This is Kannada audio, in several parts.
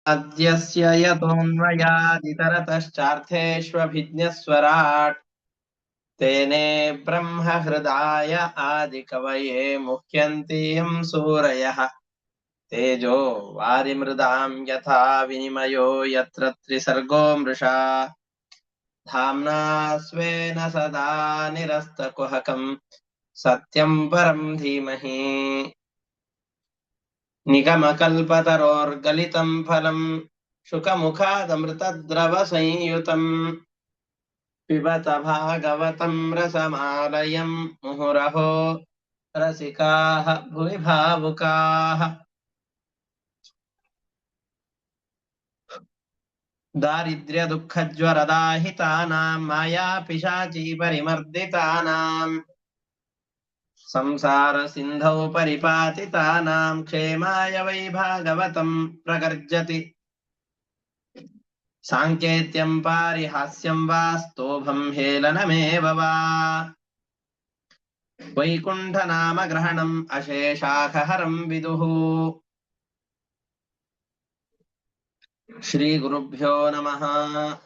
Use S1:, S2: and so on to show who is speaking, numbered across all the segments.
S1: अद्यस्य यतोऽन्वयादितरतश्चार्थेष्वभिज्ञस्वराट् तेने ब्रह्महृदाय आदिकवये मुह्यन्ति यं सूरयः तेजो वारिमृदां यथा विनिमयो यत्र त्रिसर्गो मृषा धाम्ना स्वेन सदा निरस्तकुहकं सत्यं परं धीमहि निगमकल्पतरोर्गलितं फलं शुकमुखादमृतद्रवसंयुतम् पिबत भागवतं रसमालयं मुहुरहो रसिकाः भुवि भावुकाः दारिद्र्यदुःखज्वरदाहितानां मायापिशाचीपरिमर्दितानां संसारसिन्धौ परिपातितानां क्षेमाय वै भागवतं प्रगर्जति साङ्केत्यं पारिहास्यं वा स्तोभं हेलनमेव वा वैकुण्ठनामग्रहणम् अशेषाखहरं विदुः श्रीगुरुभ्यो नमः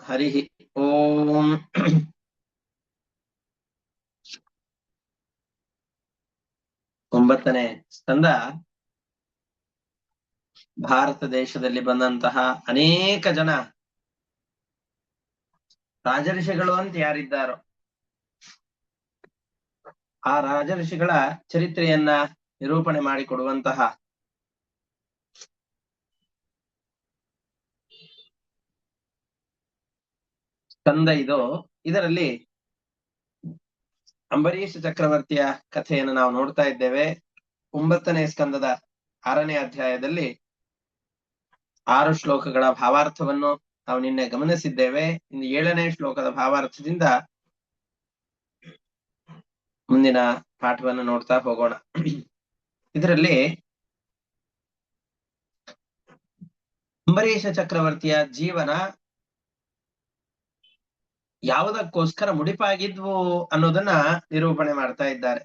S1: हरिः ओम् ಒಂಬತ್ತನೇ ಸ್ಕಂದ ಭಾರತ ದೇಶದಲ್ಲಿ ಬಂದಂತಹ ಅನೇಕ ಜನ ರಾಜಋಷಿಗಳು ಅಂತ ಯಾರಿದ್ದಾರೋ ಆ ರಾಜಋಷಿಗಳ ಚರಿತ್ರೆಯನ್ನ ನಿರೂಪಣೆ ಮಾಡಿಕೊಡುವಂತಹ ಸ್ಕಂದ ಇದು. ಇದರಲ್ಲಿ ಅಂಬರೀಷ ಚಕ್ರವರ್ತಿಯ ಕಥೆಯನ್ನು ನಾವು ನೋಡ್ತಾ ಇದ್ದೇವೆ. 9ನೇ ಸ್ಕಂದದ 6ನೇ ಅಧ್ಯಾಯದಲ್ಲಿ 6 ಶ್ಲೋಕಗಳ ಭಾವಾರ್ಥವನ್ನು ನಾವು ನಿನ್ನೆ ಗಮನಿಸಿದ್ದೇವೆ. ಇನ್ನು 7ನೇ ಶ್ಲೋಕದ ಭಾವಾರ್ಥದಿಂದ ಮುಂದಿನ ಪಾಠವನ್ನು ನೋಡ್ತಾ ಹೋಗೋಣ. ಇದರಲ್ಲಿ ಅಂಬರೀಷ ಚಕ್ರವರ್ತಿಯ ಜೀವನ ಯಾವುದಕ್ಕೋಸ್ಕರ ಮುಡಿಪಾಗಿದ್ವು ಅನ್ನೋದನ್ನ ನಿರೂಪಣೆ ಮಾಡ್ತಾ ಇದ್ದಾರೆ.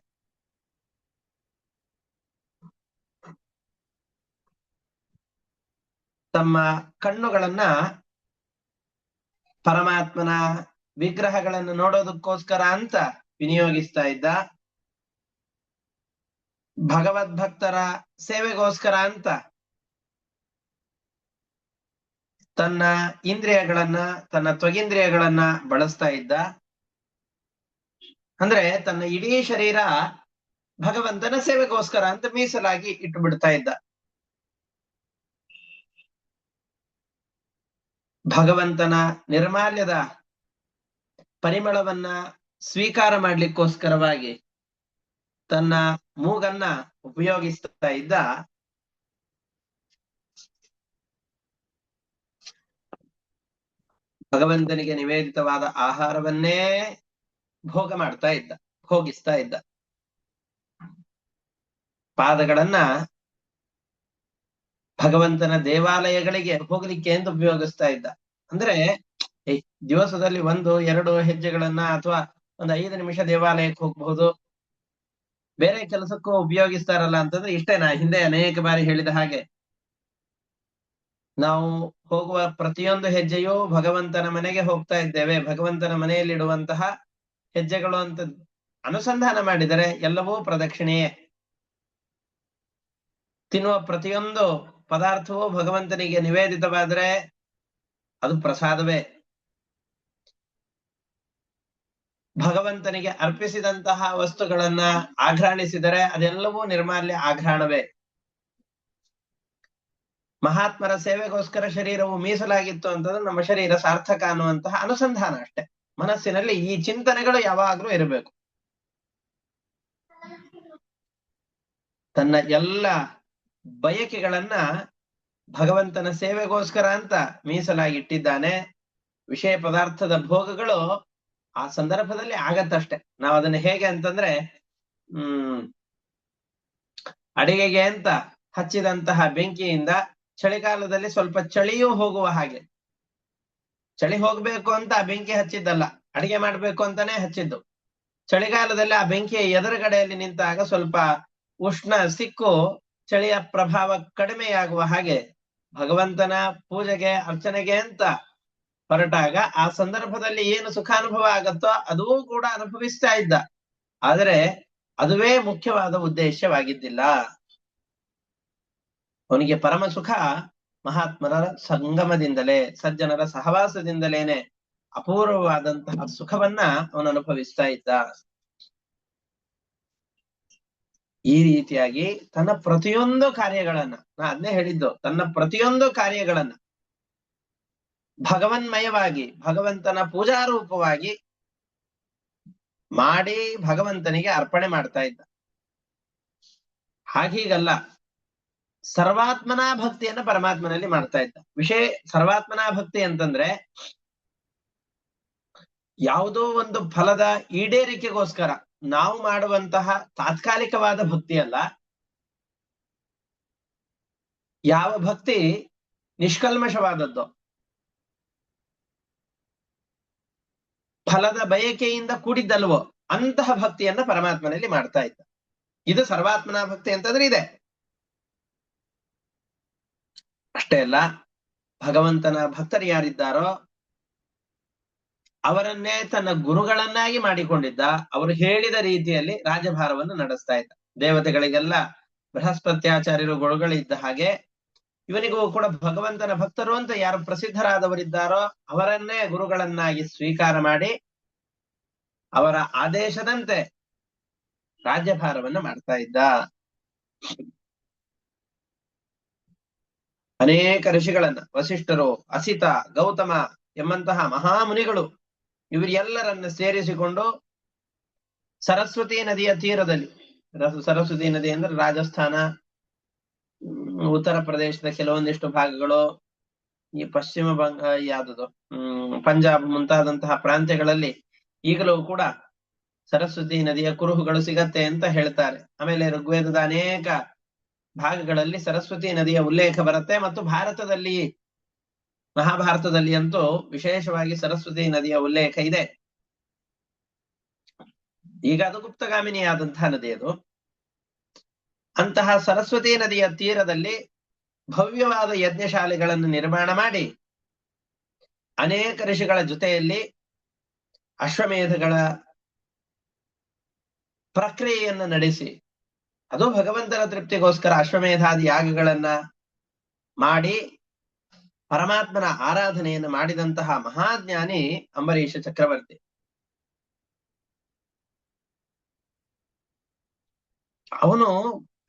S1: ತಮ್ಮ ಕಣ್ಣುಗಳನ್ನ ಪರಮಾತ್ಮನ ವಿಗ್ರಹಗಳನ್ನು ನೋಡೋದಕ್ಕೋಸ್ಕರ ಅಂತ ವಿನಿಯೋಗಿಸ್ತಾ ಇದ್ದ. ಭಗವದ್ಭಕ್ತರ ಸೇವೆಗೋಸ್ಕರ ಅಂತ ತನ್ನ ಇಂದ್ರಿಯಗಳನ್ನ, ತನ್ನ ತ್ವಗಿಂದ್ರಿಯಗಳನ್ನ ಬಳಸ್ತಾ ಇದ್ದ. ಅಂದ್ರೆ ತನ್ನ ಇಡೀ ಶರೀರ ಭಗವಂತನ ಸೇವೆಗೋಸ್ಕರ ಅಂತ ಮೀಸಲಾಗಿ ಇಟ್ಟು ಬಿಡ್ತಾ ಇದ್ದ. ಭಗವಂತನ ನಿರ್ಮಾಲ್ಯದ ಪರಿಮಳವನ್ನ ಸ್ವೀಕಾರ ಮಾಡ್ಲಿಕ್ಕೋಸ್ಕರವಾಗಿ ತನ್ನ ಮೂಗನ್ನ ಉಪಯೋಗಿಸ್ತಾ ಇದ್ದ. ಭಗವಂತನಿಗೆ ನಿವೇದಿತವಾದ ಆಹಾರವನ್ನೇ ಭೋಗ ಮಾಡ್ತಾ ಇದ್ದ, ಭೋಗಿಸ್ತಾ ಇದ್ದ. ಪಾದಗಳನ್ನ ಭಗವಂತನ ದೇವಾಲಯಗಳಿಗೆ ಹೋಗ್ಲಿಕ್ಕೆ ಅಂತ ಉಪಯೋಗಿಸ್ತಾ ಇದ್ದ. ಅಂದ್ರೆ ದಿವಸದಲ್ಲಿ 1-2 ಹೆಜ್ಜೆಗಳನ್ನ ಅಥವಾ ಒಂದು 5 ನಿಮಿಷ ದೇವಾಲಯಕ್ಕೆ ಹೋಗ್ಬಹುದು, ಬೇರೆ ಕೆಲಸಕ್ಕೂ ಉಪಯೋಗಿಸ್ತಾರಲ್ಲ ಅಂತಂದ್ರೆ ಇಷ್ಟೇ. ನಾ ಹಿಂದೆ ಅನೇಕ ಬಾರಿ ಹೇಳಿದ ಹಾಗೆ, ನಾವು ಹೋಗುವ ಪ್ರತಿಯೊಂದು ಹೆಜ್ಜೆಯೂ ಭಗವಂತನ ಮನೆಗೆ ಹೋಗ್ತಾ ಇದ್ದೇವೆ, ಭಗವಂತನ ಮನೆಯಲ್ಲಿಡುವಂತಹ ಹೆಜ್ಜೆಗಳು ಅಂತ ಅನುಸಂಧಾನ ಮಾಡಿದರೆ ಎಲ್ಲವೂ ಪ್ರದಕ್ಷಿಣೆಯೇ. ತಿನ್ನುವ ಪ್ರತಿಯೊಂದು ಪದಾರ್ಥವೂ ಭಗವಂತನಿಗೆ ನಿವೇದಿತವಾದರೆ ಅದು ಪ್ರಸಾದವೇ. ಭಗವಂತನಿಗೆ ಅರ್ಪಿಸಿದಂತಹ ವಸ್ತುಗಳನ್ನ ಆಘ್ರಾಣಿಸಿದರೆ ಅದೆಲ್ಲವೂ ನಿರ್ಮಾಲ್ಯ ಆಘ್ರಾಣವೇ. ಮಹಾತ್ಮರ ಸೇವೆಗೋಸ್ಕರ ಶರೀರವು ಮೀಸಲಾಗಿತ್ತು ಅಂತಂದ್ರೆ ನಮ್ಮ ಶರೀರ ಸಾರ್ಥಕ ಅನ್ನುವಂತಹ ಅನುಸಂಧಾನ ಅಷ್ಟೆ. ಮನಸ್ಸಿನಲ್ಲಿ ಈ ಚಿಂತನೆಗಳು ಯಾವಾಗ್ಲೂ ಇರಬೇಕು. ತನ್ನ ಎಲ್ಲ ಬಯಕೆಗಳನ್ನ ಭಗವಂತನ ಸೇವೆಗೋಸ್ಕರ ಅಂತ ಮೀಸಲಾಗಿಟ್ಟಿದ್ದಾನೆ. ವಿಷಯ ಪದಾರ್ಥದ ಭೋಗಗಳು ಆ ಸಂದರ್ಭದಲ್ಲಿ ಆಗತ್ತಷ್ಟೆ. ನಾವು ಅದನ್ನ ಹೇಗೆ ಅಂತಂದ್ರೆ ಅಡಿಗೆಗೆ ಅಂತ ಹಚ್ಚಿದಂತಹ ಬೆಂಕಿಯಿಂದ ಚಳಿಗಾಲದಲ್ಲಿ ಸ್ವಲ್ಪ ಚಳಿಯೂ ಹೋಗುವ ಹಾಗೆ, ಚಳಿ ಹೋಗ್ಬೇಕು ಅಂತ ಆ ಬೆಂಕಿ ಹಚ್ಚಿದ್ದಲ್ಲ, ಅಡಿಗೆ ಮಾಡ್ಬೇಕು ಅಂತಾನೆ ಹಚ್ಚಿದ್ದು. ಚಳಿಗಾಲದಲ್ಲಿ ಆ ಬೆಂಕಿಯ ಎದುರುಗಡೆಯಲ್ಲಿ ನಿಂತಾಗ ಸ್ವಲ್ಪ ಉಷ್ಣ ಸಿಕ್ಕು ಚಳಿಯ ಪ್ರಭಾವ ಕಡಿಮೆಯಾಗುವ ಹಾಗೆ ಭಗವಂತನ ಪೂಜೆಗೆ ಅರ್ಚನೆಗೆ ಅಂತ ಹೊರಟಾಗ ಆ ಸಂದರ್ಭದಲ್ಲಿ ಏನು ಸುಖಾನುಭವ ಆಗತ್ತೋ ಅದೂ ಕೂಡ ಅನುಭವಿಸ್ತಾ ಇದ್ದ. ಆದರೆ ಅದುವೇ ಮುಖ್ಯವಾದ ಉದ್ದೇಶವಾಗಿದ್ದಿಲ್ಲ. ಅವನಿಗೆ ಪರಮ ಸುಖ ಮಹಾತ್ಮರ ಸಂಗಮದಿಂದಲೇ, ಸಜ್ಜನರ ಸಹವಾಸದಿಂದಲೇನೆ ಅಪೂರ್ವವಾದಂತಹ ಸುಖವನ್ನ ಅವನು ಅನುಭವಿಸ್ತಾ ಇದ್ದ. ಈ ರೀತಿಯಾಗಿ ತನ್ನ ಪ್ರತಿಯೊಂದು ಕಾರ್ಯಗಳನ್ನ, ನಾ ಅದನ್ನೇ ಹೇಳಿದ್ದು, ತನ್ನ ಪ್ರತಿಯೊಂದು ಕಾರ್ಯಗಳನ್ನ ಭಗವನ್ಮಯವಾಗಿ, ಭಗವಂತನ ಪೂಜಾರೂಪವಾಗಿ ಮಾಡಿ ಭಗವಂತನಿಗೆ ಅರ್ಪಣೆ ಮಾಡ್ತಾ ಇದ್ದ. ಹಾಗೀಗಲ್ಲ, ಸರ್ವಾತ್ಮನಾ ಭಕ್ತಿಯನ್ನ ಪರಮಾತ್ಮನಲ್ಲಿ ಮಾಡ್ತಾ ಇದ್ದ. ವಿಷಯ ಸರ್ವಾತ್ಮನಾ ಭಕ್ತಿ ಅಂತಂದ್ರೆ ಯಾವುದೋ ಒಂದು ಫಲದ ಈಡೇರಿಕೆಗೋಸ್ಕರ ನಾವು ಮಾಡುವಂತಹ ತಾತ್ಕಾಲಿಕವಾದ ಭಕ್ತಿ ಅಲ್ಲ. ಯಾವ ಭಕ್ತಿ ನಿಷ್ಕಲ್ಮಶವಾದದ್ದು, ಫಲದ ಬಯಕೆಯಿಂದ ಕೂಡಿದ್ದಲ್ವೋ ಅಂತಹ ಭಕ್ತಿಯನ್ನ ಪರಮಾತ್ಮನಲ್ಲಿ ಮಾಡ್ತಾ ಇದ್ದ. ಇದು ಸರ್ವಾತ್ಮನಾ ಭಕ್ತಿ ಅಂತಂದ್ರೆ ಇದೆ. ಅಷ್ಟೇ ಅಲ್ಲ, ಭಗವಂತನ ಭಕ್ತರು ಯಾರಿದ್ದಾರೋ ಅವರನ್ನೇ ತನ್ನ ಗುರುಗಳನ್ನಾಗಿ ಮಾಡಿಕೊಂಡಿದ್ದ. ಅವರು ಹೇಳಿದ ರೀತಿಯಲ್ಲಿ ರಾಜಭಾರವನ್ನು ನಡೆಸ್ತಾ ಇದ್ದ. ದೇವತೆಗಳಿಗೆಲ್ಲ ಬೃಹಸ್ಪತ್ಯಾಚಾರ್ಯರು ಗುರುಗಳಿದ್ದ ಹಾಗೆ ಇವನಿಗೂ ಕೂಡ ಭಗವಂತನ ಭಕ್ತರು ಅಂತ ಯಾರು ಪ್ರಸಿದ್ಧರಾದವರಿದ್ದಾರೋ ಅವರನ್ನೇ ಗುರುಗಳನ್ನಾಗಿ ಸ್ವೀಕಾರ ಮಾಡಿ ಅವರ ಆದೇಶದಂತೆ ರಾಜ್ಯಭಾರವನ್ನ ಮಾಡ್ತಾ ಇದ್ದ. ಅನೇಕ ಋಷಿಗಳನ್ನ, ವಸಿಷ್ಠರು, ಅಸಿತ, ಗೌತಮ ಎಂಬಂತಹ ಮಹಾಮುನಿಗಳು ಇವರೆಲ್ಲರನ್ನ ಸೇರಿಸಿಕೊಂಡು ಸರಸ್ವತಿ ನದಿಯ ತೀರದಲ್ಲಿ, ಸರಸ್ವತಿ ನದಿ ಅಂದ್ರೆ ರಾಜಸ್ಥಾನ, ಉತ್ತರ ಪ್ರದೇಶದ ಕೆಲವೊಂದಿಷ್ಟು ಭಾಗಗಳು, ಈ ಪಶ್ಚಿಮ ಬಂಗ ಯಾವ್ದು ಪಂಜಾಬ್ ಮುಂತಾದಂತಹ ಪ್ರಾಂತ್ಯಗಳಲ್ಲಿ ಈಗಲೂ ಕೂಡ ಸರಸ್ವತಿ ನದಿಯ ಕುರುಹುಗಳು ಸಿಗತ್ತೆ ಅಂತ ಹೇಳ್ತಾರೆ. ಆಮೇಲೆ ಋಗ್ವೇದದ ಅನೇಕ ಭಾಗಗಳಲ್ಲಿ ಸರಸ್ವತಿ ನದಿಯ ಉಲ್ಲೇಖ ಬರುತ್ತೆ. ಮತ್ತು ಭಾರತದಲ್ಲಿ, ಮಹಾಭಾರತದಲ್ಲಿ ಅಂತೂ ವಿಶೇಷವಾಗಿ ಸರಸ್ವತಿ ನದಿಯ ಉಲ್ಲೇಖ ಇದೆ. ಈಗ ಅದು ಗುಪ್ತಗಾಮಿನಿಯಾದಂತಹ ನದಿ ಅದು. ಅಂತಹ ಸರಸ್ವತಿ ನದಿಯ ತೀರದಲ್ಲಿ ಭವ್ಯವಾದ ಯಜ್ಞಶಾಲೆಗಳನ್ನು ನಿರ್ಮಾಣ ಮಾಡಿ ಅನೇಕ ಋಷಿಗಳ ಜೊತೆಯಲ್ಲಿ ಅಶ್ವಮೇಧಗಳ ಪ್ರಕ್ರಿಯೆಯನ್ನು ನಡೆಸಿ, ಅದು ಭಗವಂತನ ತೃಪ್ತಿಗೋಸ್ಕರ ಅಶ್ವಮೇಧಾದಿ ಯಾಗಗಳನ್ನ ಮಾಡಿ ಪರಮಾತ್ಮನ ಆರಾಧನೆಯನ್ನು ಮಾಡಿದಂತಹ ಮಹಾಜ್ಞಾನಿ ಅಂಬರೀಷ ಚಕ್ರವರ್ತಿ. ಅವನು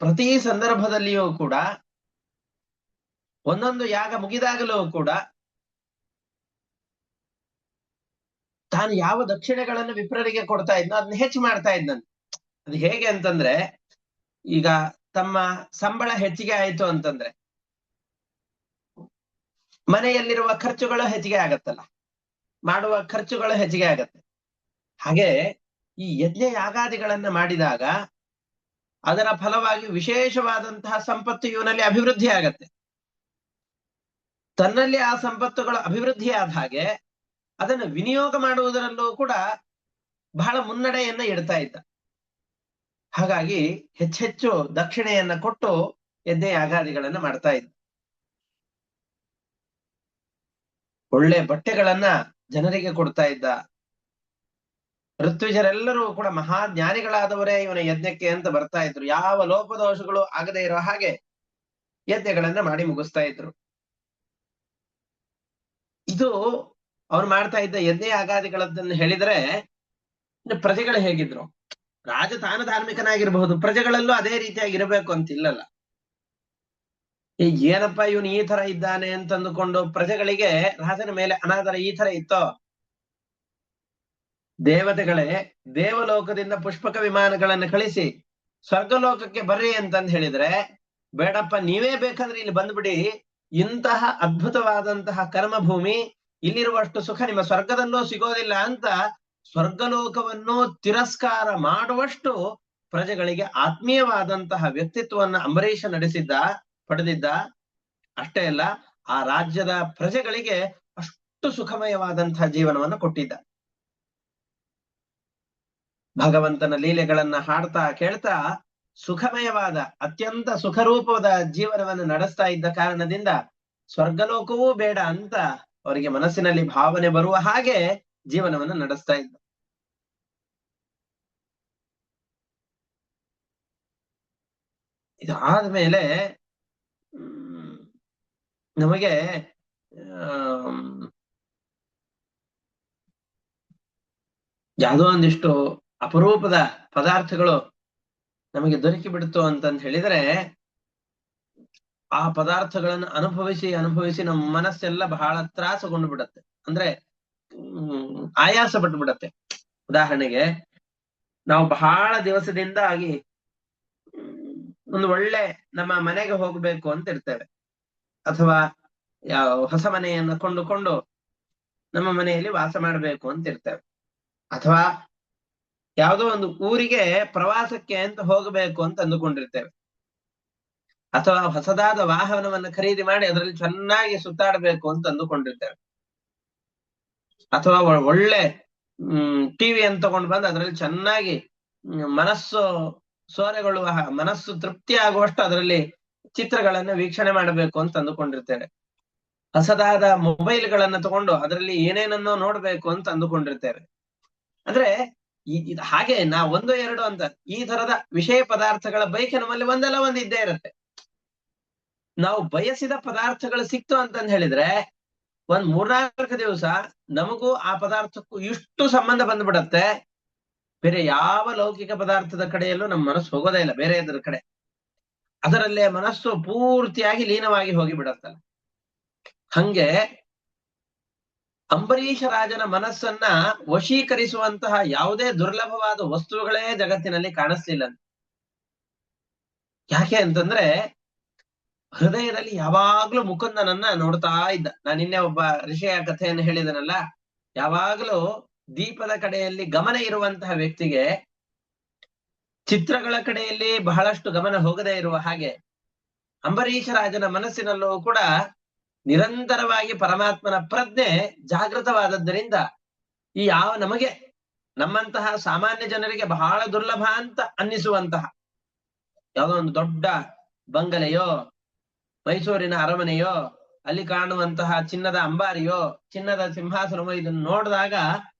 S1: ಪ್ರತಿ ಸಂದರ್ಭದಲ್ಲಿಯೂ ಕೂಡ ಒಂದೊಂದು ಯಾಗ ಮುಗಿದಾಗಲೂ ಕೂಡ ತಾನು ಯಾವ ದಕ್ಷಿಣೆಗಳನ್ನು ವಿಪ್ರರಿಗೆ ಕೊಡ್ತಾ ಇದ್ನೋ ಅದನ್ನ ಹೆಚ್ಚು ಮಾಡ್ತಾ ಇದ್ನಂತೆ. ಅದು ಹೇಗೆ ಅಂತಂದ್ರೆ, ಈಗ ತಮ್ಮ ಸಂಬಳ ಹೆಚ್ಚಿಗೆ ಆಯ್ತು ಅಂತಂದ್ರೆ ಮನೆಯಲ್ಲಿರುವ ಖರ್ಚುಗಳು ಹೆಚ್ಚಿಗೆ ಆಗತ್ತಲ್ಲ, ಮಾಡುವ ಖರ್ಚುಗಳು ಹೆಚ್ಚಿಗೆ ಆಗತ್ತೆ. ಹಾಗೆ ಈ ಯಜ್ಞ ಯಾಗಾದಿಗಳನ್ನ ಮಾಡಿದಾಗ ಅದರ ಫಲವಾಗಿ ವಿಶೇಷವಾದಂತಹ ಸಂಪತ್ತು ಇವನಲ್ಲಿ ಅಭಿವೃದ್ಧಿ ಆಗತ್ತೆ. ತನ್ನಲ್ಲಿ ಆ ಸಂಪತ್ತುಗಳು ಅಭಿವೃದ್ಧಿ ಆದ ಹಾಗೆ ಅದನ್ನು ವಿನಿಯೋಗ ಮಾಡುವುದರಲ್ಲೂ ಕೂಡ ಬಹಳ ಮುನ್ನಡೆಯನ್ನ ಇಡ್ತಾ ಇದ್ದ. ಹಾಗಾಗಿ ಹೆಚ್ಚೆಚ್ಚು ದಕ್ಷಿಣೆಯನ್ನ ಕೊಟ್ಟು ಯಜ್ಞ ಯಾಗಾದಿಗಳನ್ನ ಮಾಡ್ತಾ ಇದ್ದ. ಒಳ್ಳೆ ಬಟ್ಟೆಗಳನ್ನ ಜನರಿಗೆ ಕೊಡ್ತಾ ಇದ್ದ. ಋತ್ವಿಜರೆಲ್ಲರೂ ಕೂಡ ಮಹಾಜ್ಞಾನಿಗಳಾದವರೇ ಇವನ ಯಜ್ಞಕ್ಕೆ ಅಂತ ಬರ್ತಾ ಇದ್ರು. ಯಾವ ಲೋಪದೋಷಗಳು ಆಗದೆ ಇರೋ ಹಾಗೆ ಯಜ್ಞಗಳನ್ನ ಮಾಡಿ ಮುಗಿಸ್ತಾ ಇದ್ರು. ಇದು ಅವ್ರು ಮಾಡ್ತಾ ಇದ್ದ ಯಜ್ಞ ಯಾಗಾದಿಗಳದ್ದನ್ನು ಹೇಳಿದ್ರೆ ಪ್ರಜೆಗಳು ಹೇಗಿದ್ರು, ರಾಜ ತಾನು ಧಾರ್ಮಿಕನಾಗಿರ್ಬಹುದು, ಪ್ರಜೆಗಳಲ್ಲೂ ಅದೇ ರೀತಿಯಾಗಿ ಇರಬೇಕು ಅಂತ ಇಲ್ಲಲ್ಲ. ಏನಪ್ಪಾ ಇವನು ಈ ತರ ಇದ್ದಾನೆ ಅಂತಂದುಕೊಂಡು ಪ್ರಜೆಗಳಿಗೆ ರಾಜನ ಮೇಲೆ ಅನಾದರ ಈ ತರ ಇತ್ತೋ? ದೇವತೆಗಳೇ ದೇವಲೋಕದಿಂದ ಪುಷ್ಪಕ ವಿಮಾನಗಳನ್ನು ಕಳಿಸಿ ಸ್ವರ್ಗಲೋಕಕ್ಕೆ ಬರ್ರಿ ಅಂತಂದು ಹೇಳಿದ್ರೆ, ಬೇಡಪ್ಪ ನೀವೇ ಬೇಕಂದ್ರೆ ಇಲ್ಲಿ ಬಂದ್ಬಿಡಿ, ಇಂತಹ ಅದ್ಭುತವಾದಂತಹ ಕರ್ಮಭೂಮಿ, ಇಲ್ಲಿರುವಷ್ಟು ಸುಖ ನಿಮ್ಮ ಸ್ವರ್ಗದಲ್ಲೂ ಸಿಗೋದಿಲ್ಲ ಅಂತ ಸ್ವರ್ಗಲೋಕವನ್ನು ತಿರಸ್ಕಾರ ಮಾಡುವಷ್ಟು ಪ್ರಜೆಗಳಿಗೆ ಆತ್ಮೀಯವಾದಂತಹ ವ್ಯಕ್ತಿತ್ವವನ್ನ ಅಂಬರೀಷ ಪಡೆದಿದ್ದ. ಅಷ್ಟೇ ಅಲ್ಲ, ಆ ರಾಜ್ಯದ ಪ್ರಜೆಗಳಿಗೆ ಅಷ್ಟು ಸುಖಮಯವಾದಂತಹ ಜೀವನವನ್ನು ಕೊಟ್ಟಿದ್ದ. ಭಗವಂತನ ಲೀಲೆಗಳನ್ನ ಹಾಡ್ತಾ ಕೇಳ್ತಾ ಸುಖಮಯವಾದ, ಅತ್ಯಂತ ಸುಖರೂಪದ ಜೀವನವನ್ನು ನಡೆಸ್ತಾ ಇದ್ದ ಕಾರಣದಿಂದ ಸ್ವರ್ಗಲೋಕವೂ ಬೇಡ ಅಂತ ಅವರಿಗೆ ಮನಸ್ಸಿನಲ್ಲಿ ಭಾವನೆ ಬರುವ ಹಾಗೆ ಜೀವನವನ್ನು ನಡೆಸ್ತಾ ಇದ್ದ. ಇದಾದ್ಮೇಲೆ ನಮಗೆ ಯಾವುದೋ ಒಂದಿಷ್ಟು ಅಪರೂಪದ ಪದಾರ್ಥಗಳು ನಮಗೆ ದೊರಕಿ ಬಿಡ್ತು ಅಂತಂದು ಹೇಳಿದ್ರೆ, ಆ ಪದಾರ್ಥಗಳನ್ನು ಅನುಭವಿಸಿ ಅನುಭವಿಸಿ ನಮ್ಮ ಮನಸ್ಸೆಲ್ಲ ಬಹಳ ತ್ರಾಸಗೊಂಡು ಬಿಡತ್ತೆ. ಅಂದ್ರೆ ಆಯಾಸ ಪಟ್ಟು ಬಿಡತ್ತೆ. ಉದಾಹರಣೆಗೆ, ನಾವು ಬಹಳ ದಿವಸದಿಂದ ಆಗಿ ಒಂದು ಒಳ್ಳೆ ನಮ್ಮ ಮನೆಗೆ ಹೋಗ್ಬೇಕು ಅಂತ ಇರ್ತೇವೆ, ಅಥವಾ ಯಾವ ಹೊಸ ಮನೆಯನ್ನು ಕೊಂಡುಕೊಂಡು ನಮ್ಮ ಮನೆಯಲ್ಲಿ ವಾಸ ಮಾಡಬೇಕು ಅಂತ ಇರ್ತೇವೆ, ಅಥವಾ ಯಾವುದೋ ಒಂದು ಊರಿಗೆ ಪ್ರವಾಸಕ್ಕೆ ಅಂತ ಹೋಗಬೇಕು ಅಂತ ಅಂದುಕೊಂಡಿರ್ತೇವೆ, ಅಥವಾ ಹೊಸದಾದ ವಾಹನವನ್ನು ಖರೀದಿ ಮಾಡಿ ಅದರಲ್ಲಿ ಚೆನ್ನಾಗಿ ಸುತ್ತಾಡಬೇಕು ಅಂತ ಅಂದುಕೊಂಡಿರ್ತೇವೆ, ಅಥವಾ ಒಳ್ಳೆ ಟಿವಿಯನ್ನು ತಗೊಂಡು ಬಂದು ಅದರಲ್ಲಿ ಚೆನ್ನಾಗಿ ಮನಸ್ಸು ಸೋರೆಗೊಳ್ಳುವ, ಮನಸ್ಸು ತೃಪ್ತಿ ಆಗುವಷ್ಟು ಅದರಲ್ಲಿ ಚಿತ್ರಗಳನ್ನು ವೀಕ್ಷಣೆ ಮಾಡಬೇಕು ಅಂತ ಅಂದುಕೊಂಡಿರ್ತೇವೆ, ಹೊಸದಾದ ಮೊಬೈಲ್ಗಳನ್ನ ತಗೊಂಡು ಅದರಲ್ಲಿ ಏನೇನನ್ನೋ ನೋಡ್ಬೇಕು ಅಂತ ಅಂದುಕೊಂಡಿರ್ತೇವೆ. ಅಂದ್ರೆ ಹಾಗೆ ನಾವು ಒಂದು ಎರಡು ಅಂತ ಈ ತರದ ವಿಷಯ ಪದಾರ್ಥಗಳ ಬಯಕೆ ನಮ್ಮಲ್ಲಿ ಒಂದಲ್ಲ ಒಂದು ಇದ್ದೇ ಇರುತ್ತೆ. ನಾವು ಬಯಸಿದ ಪದಾರ್ಥಗಳು ಸಿಕ್ತು ಅಂತಂದು ಹೇಳಿದ್ರೆ ಒಂದ್ 3-4 ದಿವಸ ನಮಗೂ ಆ ಪದಾರ್ಥಕ್ಕೂ ಇಷ್ಟು ಸಂಬಂಧ ಬಂದ್ಬಿಡತ್ತೆ, ಬೇರೆ ಯಾವ ಲೌಕಿಕ ಪದಾರ್ಥದ ಕಡೆಯಲ್ಲೂ ನಮ್ಮ ಮನಸ್ಸು ಹೋಗೋದೇ ಇಲ್ಲ, ಬೇರೆ ಅದರ ಕಡೆ ಅದರಲ್ಲೇ ಮನಸ್ಸು ಪೂರ್ತಿಯಾಗಿ ಲೀನವಾಗಿ ಹೋಗಿಬಿಡತ್ತಲ್ಲ. ಹಂಗೆ ಅಂಬರೀಷ ರಾಜನ ಮನಸ್ಸನ್ನ ವಶೀಕರಿಸುವಂತಹ ಯಾವುದೇ ದುರ್ಲಭವಾದ ವಸ್ತುಗಳೇ ಜಗತ್ತಿನಲ್ಲಿ ಕಾಣಿಸ್ಲಿಲ್ಲ. ಯಾಕೆ ಅಂತಂದ್ರೆ ಹೃದಯದಲ್ಲಿ ಯಾವಾಗ್ಲೂ ಮುಕುಂದನನ್ನ ನೋಡ್ತಾ ಇದ್ದ. ನಾನು ನಿನ್ನೆ ಒಬ್ಬ ಋಷಿಯ ಕಥೆಯನ್ನು ಹೇಳಿದನಲ್ಲ, ಯಾವಾಗ್ಲೂ ದೀಪದ ಕಡೆಯಲ್ಲಿ ಗಮನ ಇರುವಂತಹ ವ್ಯಕ್ತಿಗೆ ಚಿತ್ರಗಳ ಕಡೆಯಲ್ಲಿ ಬಹಳಷ್ಟು ಗಮನ ಹೋಗದೇ ಇರುವ ಹಾಗೆ ಅಂಬರೀಷ ರಾಜನ ಮನಸ್ಸಿನಲ್ಲೂ ಕೂಡ ನಿರಂತರವಾಗಿ ಪರಮಾತ್ಮನ ಪ್ರಜ್ಞೆ ಜಾಗೃತವಾದದ್ದರಿಂದ ಈ ನಮಗೆ ನಮ್ಮಂತಹ ಸಾಮಾನ್ಯ ಜನರಿಗೆ ಬಹಳ ದುರ್ಲಭ ಅಂತ ಅನ್ನಿಸುವಂತಹ ಯಾವುದೋ ಒಂದು ದೊಡ್ಡ ಬಂಗಲೆಯೋ, ಮೈಸೂರಿನ ಅರಮನೆಯೋ, ಅಲ್ಲಿ ಕಾಣುವಂತಹ ಚಿನ್ನದ ಅಂಬಾರಿಯೋ, ಚಿನ್ನದ ಸಿಂಹಾಸನವೋ ಇದನ್ನು ನೋಡಿದಾಗ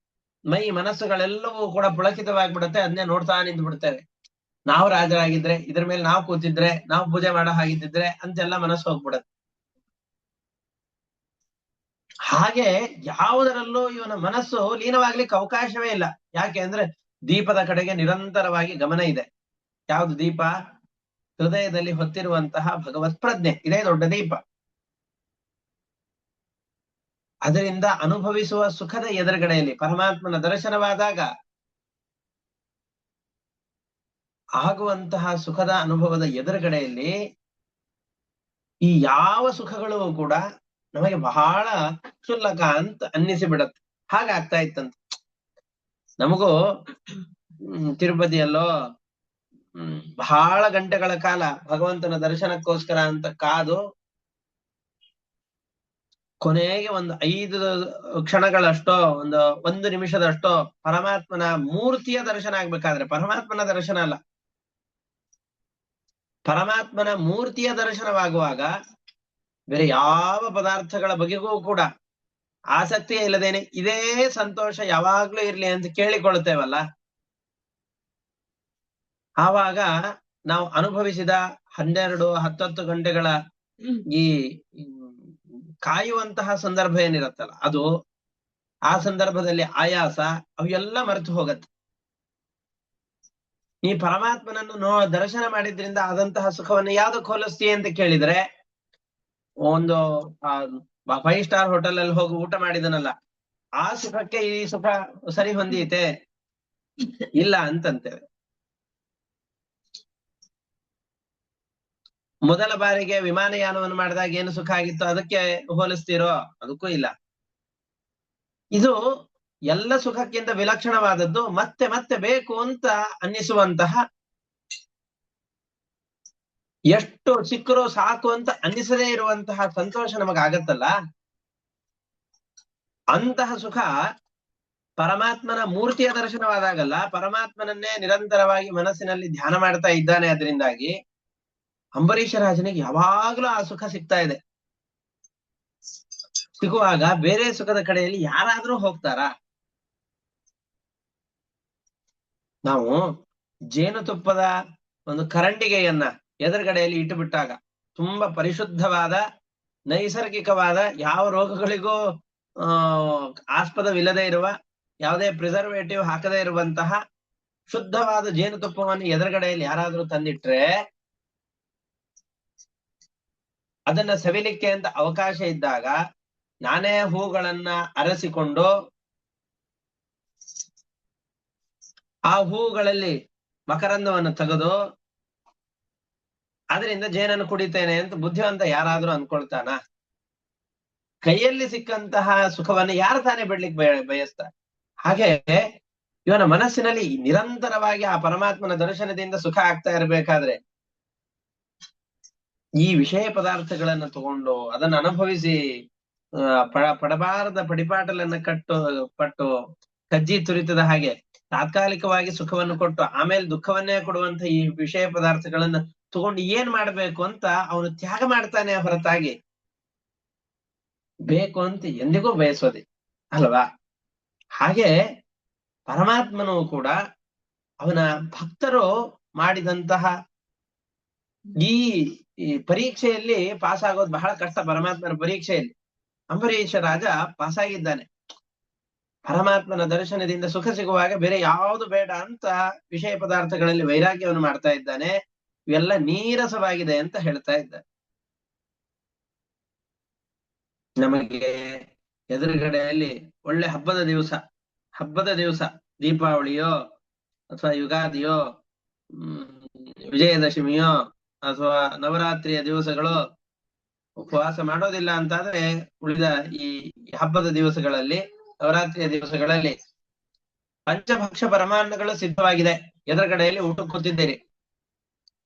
S1: ಮೈ ಮನಸ್ಸುಗಳೆಲ್ಲವೂ ಕೂಡ ಪುಳಕಿತವಾಗ್ಬಿಡುತ್ತೆ. ಅದನ್ನೇ ನೋಡ್ತಾ ನಿಂತು ಬಿಡ್ತೇವೆ. ನಾವು ರಾಜರಾಗಿದ್ರೆ, ಇದ್ರ ಮೇಲೆ ನಾವು ಕೂತಿದ್ರೆ, ನಾವು ಪೂಜೆ ಮಾಡೋ ಹಾಗಿದ್ದಿದ್ರೆ ಅಂತೆಲ್ಲ ಮನಸ್ಸು ಹೋಗ್ಬಿಡತ್ತೆ. ಹಾಗೆ ಯಾವುದರಲ್ಲೂ ಇವನ ಮನಸ್ಸು ಲೀನವಾಗ್ಲಿಕ್ಕೆ ಅವಕಾಶವೇ ಇಲ್ಲ. ಯಾಕೆ ಅಂದ್ರೆ ದೀಪದ ಕಡೆಗೆ ನಿರಂತರವಾಗಿ ಗಮನ ಇದೆ. ಯಾವುದು ದೀಪ? ಹೃದಯದಲ್ಲಿ ಹೊತ್ತಿರುವಂತಹ ಭಗವತ್ ಪ್ರಜ್ಞೆ, ಇದೇ ದೊಡ್ಡ ದೀಪ. ಅದರಿಂದ ಅನುಭವಿಸುವ ಸುಖದ ಎದುರುಗಡೆಯಲ್ಲಿ ಪರಮಾತ್ಮನ ದರ್ಶನವಾದಾಗ ಆಗುವಂತಹ ಸುಖದ ಅನುಭವದ ಎದುರುಗಡೆಯಲ್ಲಿ ಈ ಯಾವ ಸುಖಗಳು ಕೂಡ ನಮಗೆ ಬಹಳ ಕ್ಷುಲ್ಲಕ ಅಂತ ಅನ್ನಿಸಿ ಬಿಡತ್ತೆ. ಹಾಗಾಗ್ತಾ ಇತ್ತಂತ. ನಮಗೂ ತಿರುಪತಿಯಲ್ಲೋ ಬಹಳ ಗಂಟೆಗಳ ಕಾಲ ಭಗವಂತನ ದರ್ಶನಕ್ಕೋಸ್ಕರ ಅಂತ ಕಾದು ಕೊನೆಗೆ ಒಂದು 5 ಕ್ಷಣಗಳಷ್ಟೋ, ಒಂದು ನಿಮಿಷದಷ್ಟೋ ಪರಮಾತ್ಮನ ಮೂರ್ತಿಯ ದರ್ಶನ ಆಗ್ಬೇಕಾದ್ರೆ, ಪರಮಾತ್ಮನ ದರ್ಶನ ಅಲ್ಲ, ಪರಮಾತ್ಮನ ಮೂರ್ತಿಯ ದರ್ಶನವಾಗುವಾಗ ಬೇರೆ ಯಾವ ಪದಾರ್ಥಗಳ ಬಗೆಗೂ ಕೂಡ ಆಸಕ್ತಿಯೇ ಇಲ್ಲದೇನೆ ಇದೇ ಸಂತೋಷ ಯಾವಾಗ್ಲೂ ಇರ್ಲಿ ಅಂತ ಕೇಳಿಕೊಳ್ತೇವಲ್ಲ, ಆವಾಗ ನಾವು ಅನುಭವಿಸಿದ 12-10 ಗಂಟೆಗಳ ಈ ಕಾಯುವಂತಹ ಸಂದರ್ಭ ಏನಿರತ್ತಲ್ಲ, ಅದು ಆ ಸಂದರ್ಭದಲ್ಲಿ ಆಯಾಸ ಅವೆಲ್ಲ ಮರೆತು ಹೋಗತ್ತೆ. ಈ ಪರಮಾತ್ಮನನ್ನು ದರ್ಶನ ಮಾಡಿದ್ರಿಂದ ಆದಂತಹ ಸುಖವನ್ನು ಯಾವ್ದಕ್ಕೆ ಹೋಲಿಸ್ತೀಯ ಅಂತ ಕೇಳಿದ್ರೆ, ಒಂದು 5 ಸ್ಟಾರ್ ಹೋಟೆಲ್ ಅಲ್ಲಿ ಹೋಗಿ ಊಟ ಮಾಡಿದನಲ್ಲ, ಆ ಸುಖಕ್ಕೆ ಈ ಸುಖ ಸರಿ ಹೊಂದೀತೆ ಇಲ್ಲ ಅಂತಂತೇವೆ. ಮೊದಲ ಬಾರಿಗೆ ವಿಮಾನಯಾನವನ್ನು ಮಾಡಿದಾಗ ಏನು ಸುಖ ಆಗಿತ್ತು ಅದಕ್ಕೆ ಹೋಲಿಸ್ತೀರೋ? ಅದಕ್ಕೂ ಇಲ್ಲ. ಇದು ಎಲ್ಲ ಸುಖಕ್ಕಿಂತ ವಿಲಕ್ಷಣವಾದದ್ದು, ಮತ್ತೆ ಮತ್ತೆ ಬೇಕು ಅಂತ ಅನ್ನಿಸುವಂತಹ, ಎಷ್ಟು ಸಿಕ್ಕರೂ ಸಾಕು ಅಂತ ಅನ್ನಿಸದೇ ಇರುವಂತಹ ಸಂತೋಷ ನಮಗಾಗತ್ತಲ್ಲ, ಅಂತಹ ಸುಖ ಪರಮಾತ್ಮನ ಮೂರ್ತಿಯ ದರ್ಶನವಾದಾಗಲ್ಲ, ಪರಮಾತ್ಮನನ್ನೇ ನಿರಂತರವಾಗಿ ಮನಸ್ಸಿನಲ್ಲಿ ಧ್ಯಾನ ಮಾಡ್ತಾ ಇದ್ದಾನೆ. ಅದರಿಂದಾಗಿ ಅಂಬರೀಷ ರಾಜನಿಗೆ ಯಾವಾಗ್ಲೂ ಆ ಸುಖ ಸಿಗ್ತಾ ಇದೆ. ಸಿಗುವಾಗ ಬೇರೆ ಸುಖದ ಕಡೆಯಲ್ಲಿ ಯಾರಾದ್ರೂ ಹೋಗ್ತಾರಾ? ನಾವು ಜೇನುತುಪ್ಪದ ಒಂದು ಕರಂಡಿಗೆಯನ್ನ ಎದುರುಗಡೆಯಲ್ಲಿ ಇಟ್ಟು ಬಿಟ್ಟಾಗ ತುಂಬಾ ಪರಿಶುದ್ಧವಾದ ನೈಸರ್ಗಿಕವಾದ ಯಾವ ರೋಗಗಳಿಗೂ ಆಸ್ಪದವಿಲ್ಲದೆ ಇರುವ ಯಾವುದೇ ಪ್ರಿಸರ್ವೇಟಿವ್ ಹಾಕದೇ ಇರುವಂತಹ ಶುದ್ಧವಾದ ಜೇನುತುಪ್ಪವನ್ನು ಎದುರುಗಡೆಯಲ್ಲಿ ಯಾರಾದ್ರೂ ತಂದಿಟ್ರೆ ಅದನ್ನ ಸವಿಲಿಕ್ಕೆ ಅಂತ ಅವಕಾಶ ಇದ್ದಾಗ ನಾನೇ ಹೂಗಳನ್ನ ಅರಸಿಕೊಂಡು ಆ ಹೂಗಳಲ್ಲಿ ಮಕರಂದವನ್ನು ತೆಗೆದು ಅದರಿಂದ ಜೇನನ್ನು ಕುಡಿತೇನೆ ಅಂತ ಬುದ್ಧಿವಂತ ಯಾರಾದ್ರೂ ಅನ್ಕೊಳ್ತಾನ? ಕೈಯಲ್ಲಿ ಸಿಕ್ಕಂತಹ ಸುಖವನ್ನು ಯಾರು ತಾನೇ ಬಿಡ್ಲಿಕ್ಕೆ ಬಯಸ್ತಾರೆ? ಹಾಗೆ ಇವನ ಮನಸ್ಸಿನಲ್ಲಿ ನಿರಂತರವಾಗಿ ಆ ಪರಮಾತ್ಮನ ದರ್ಶನದಿಂದ ಸುಖ ಆಗ್ತಾ ಇರಬೇಕಾದ್ರೆ ಈ ವಿಷಯ ಪದಾರ್ಥಗಳನ್ನ ತಗೊಂಡು ಅದನ್ನ ಅನುಭವಿಸಿ ಪಡಬಾರದ ಪಡಿಪಾಟಲನ್ನ ಪಟ್ಟು ಕಜ್ಜಿ ತುರಿತದ ಹಾಗೆ ತಾತ್ಕಾಲಿಕವಾಗಿ ಸುಖವನ್ನು ಕೊಟ್ಟು ಆಮೇಲೆ ದುಃಖವನ್ನೇ ಕೊಡುವಂತ ಈ ವಿಷಯ ಪದಾರ್ಥಗಳನ್ನ ತಗೊಂಡು ಏನ್ ಮಾಡ್ಬೇಕು ಅಂತ ಅವನು ತ್ಯಾಗ ಮಾಡ್ತಾನೆ ಹೊರತಾಗಿ ಬೇಕು ಅಂತ ಎಂದಿಗೂ ಬಯಸೋದೆ ಅಲ್ವಾ? ಹಾಗೆ ಪರಮಾತ್ಮನು ಕೂಡ ಅವನ ಭಕ್ತರು ಮಾಡಿದಂತಹ ಈ ಪರೀಕ್ಷೆಯಲ್ಲಿ ಪಾಸ್ ಆಗೋದು ಬಹಳ ಕಷ್ಟ. ಪರಮಾತ್ಮನ ಪರೀಕ್ಷೆಯಲ್ಲಿ ಅಂಬರೀಷ ರಾಜ ಪಾಸ್ ಆಗಿದ್ದಾನೆ. ಪರಮಾತ್ಮನ ದರ್ಶನದಿಂದ ಸುಖ ಸಿಗುವಾಗ ಬೇರೆ ಯಾವುದು ಬೇಡ ಅಂತ ವಿಷಯ ಪದಾರ್ಥಗಳಲ್ಲಿ ವೈರಾಗ್ಯವನ್ನು ಮಾಡ್ತಾ ಇದ್ದಾನೆ. ಇವೆಲ್ಲ ನೀರಸವಾಗಿದೆ ಅಂತ ಹೇಳ್ತಾ ಇದ್ದಾರೆ. ನಮಗೆ ಎದುರುಗಡೆಯಲ್ಲಿ ಒಳ್ಳೆ ಹಬ್ಬದ ದಿವಸ ದೀಪಾವಳಿಯೋ ಅಥವಾ ಯುಗಾದಿಯೋ ವಿಜಯದಶಮಿಯೋ ಅಥವಾ ನವರಾತ್ರಿಯ ದಿವಸಗಳು ಉಪವಾಸ ಮಾಡೋದಿಲ್ಲ ಅಂತಾದ್ರೆ ಉಳಿದ ಈ ಹಬ್ಬದ ದಿವಸಗಳಲ್ಲಿ ನವರಾತ್ರಿಯ ದಿವಸಗಳಲ್ಲಿ ಪಂಚಭಕ್ಷ ಪರಮಾನ್ನಗಳು ಸಿದ್ಧವಾಗಿದೆ. ಎದುರುಗಡೆಯಲ್ಲಿ ಊಟ ಕೂತಿದ್ದೀರಿ,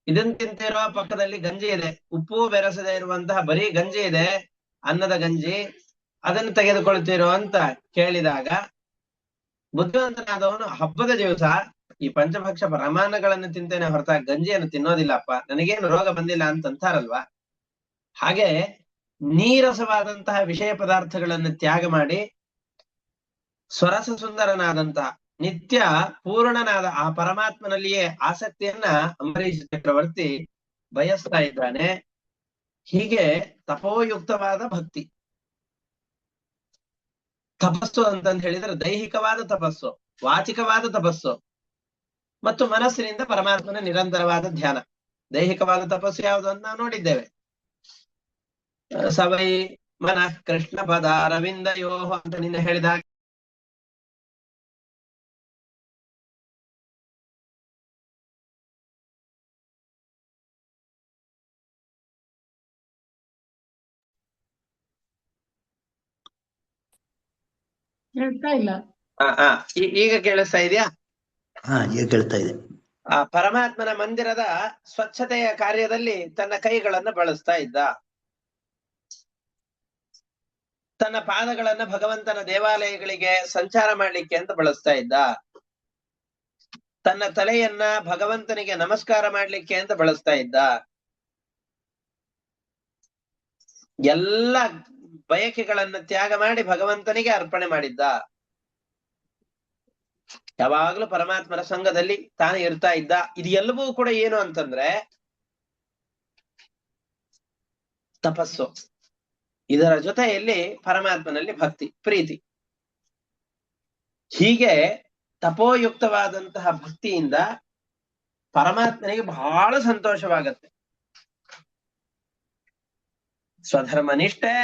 S1: ಇದನ್ ತಿಂತಿರೋ ಪಕ್ಕದಲ್ಲಿ ಗಂಜಿ ಇದೆ, ಉಪ್ಪು ಬೆರೆಸದೇ ಇರುವಂತಹ ಬರೀ ಗಂಜಿ ಇದೆ, ಅನ್ನದ ಗಂಜಿ, ಅದನ್ನು ತೆಗೆದುಕೊಳ್ತಿರೋ ಅಂತ ಕೇಳಿದಾಗ ಬುದ್ಧಿವಂತನಾದವನು ಹಬ್ಬದ ದಿವಸ ಈ ಪಂಚಭಕ್ಷ ಪರಮಾನ್ನಗಳನ್ನು ತಿಂತೇನೆ ಹೊರತಾಗಿ ಗಂಜಿಯನ್ನು ತಿನ್ನೋದಿಲ್ಲಪ್ಪ, ನನಗೇನು ರೋಗ ಬಂದಿಲ್ಲ ಅಂತಂತಾರಲ್ವಾ. ಹಾಗೆ ನೀರಸವಾದಂತಹ ವಿಷಯ ಪದಾರ್ಥಗಳನ್ನು ತ್ಯಾಗ ಮಾಡಿ ಸ್ವರಸ ಸುಂದರನಾದಂತಹ ನಿತ್ಯ ಪೂರ್ಣನಾದ ಆ ಪರಮಾತ್ಮನಲ್ಲಿಯೇ ಆಸಕ್ತಿಯನ್ನ ಅಂಬರೀಷ ಚಕ್ರವರ್ತಿ ಬಯಸ್ತಾ ಇದ್ದಾನೆ. ಹೀಗೆ ತಪೋಯುಕ್ತವಾದ ಭಕ್ತಿ, ತಪಸ್ಸು ಅಂತಂದು ಹೇಳಿದ್ರೆ ದೈಹಿಕವಾದ ತಪಸ್ಸು, ವಾಚಿಕವಾದ ತಪಸ್ಸು ಮತ್ತು ಮನಸ್ಸಿನಿಂದ ಪರಮಾತ್ಮನ ನಿರಂತರವಾದ ಧ್ಯಾನ. ದೈಹಿಕವಾದ ತಪಸ್ಸು ಯಾವುದು ಅಂತ ನಾವು ನೋಡಿದ್ದೇವೆ. ಸವೈ ಮನಃ ಕೃಷ್ಣ ಪದ ಅರವಿಂದಯೋ ಅಂತ ನಿನ್ನೆ ಹೇಳಿದಾಗ
S2: ಇಲ್ಲ.
S1: ಈಗ ಕೇಳಿಸ್ತಾ ಇದೆಯಾ?
S3: ಈಗ ಕೇಳ್ತಾ ಇದೆ.
S1: ಆ ಪರಮಾತ್ಮನ ಮಂದಿರದ ಸ್ವಚ್ಛತೆಯ ಕಾರ್ಯದಲ್ಲಿ ತನ್ನ ಕೈಗಳನ್ನು ಬಳಸ್ತಾ ಇದ್ದ. ತನ್ನ ಪಾದಗಳನ್ನ ಭಗವಂತನ ದೇವಾಲಯಗಳಿಗೆ ಸಂಚಾರ ಮಾಡ್ಲಿಕ್ಕೆ ಅಂತ ಬಳಸ್ತಾ ಇದ್ದ. ತನ್ನ ತಲೆಯನ್ನ ಭಗವಂತನಿಗೆ ನಮಸ್ಕಾರ ಮಾಡ್ಲಿಕ್ಕೆ ಅಂತ ಬಳಸ್ತಾ ಇದ್ದ. ಎಲ್ಲ ಬಯಕೆಗಳನ್ನ ತ್ಯಾಗ ಮಾಡಿ ಭಗವಂತನಿಗೆ ಅರ್ಪಣೆ ಮಾಡಿದ್ದ. ಯಾವಾಗ್ಲೂ ಪರಮಾತ್ಮನ ಸಂಘದಲ್ಲಿ ತಾನು ಇರ್ತಾ ಇದ್ದ. ಇದು ಎಲ್ಲವೂ ಕೂಡ ಏನು ಅಂತಂದ್ರೆ ತಪಸ್ಸು, ಇದರ ಜೊತೆಯಲ್ಲಿ ಪರಮಾತ್ಮನಲ್ಲಿ ಭಕ್ತಿ, ಪ್ರೀತಿ. ಹೀಗೆ ತಪೋಯುಕ್ತವಾದಂತಹ ಭಕ್ತಿಯಿಂದ ಪರಮಾತ್ಮನಿಗೆ ಬಹಳ ಸಂತೋಷವಾಗತ್ತೆ. ಸ್ವಧರ್ಮ ನಿಷ್ಠೆ,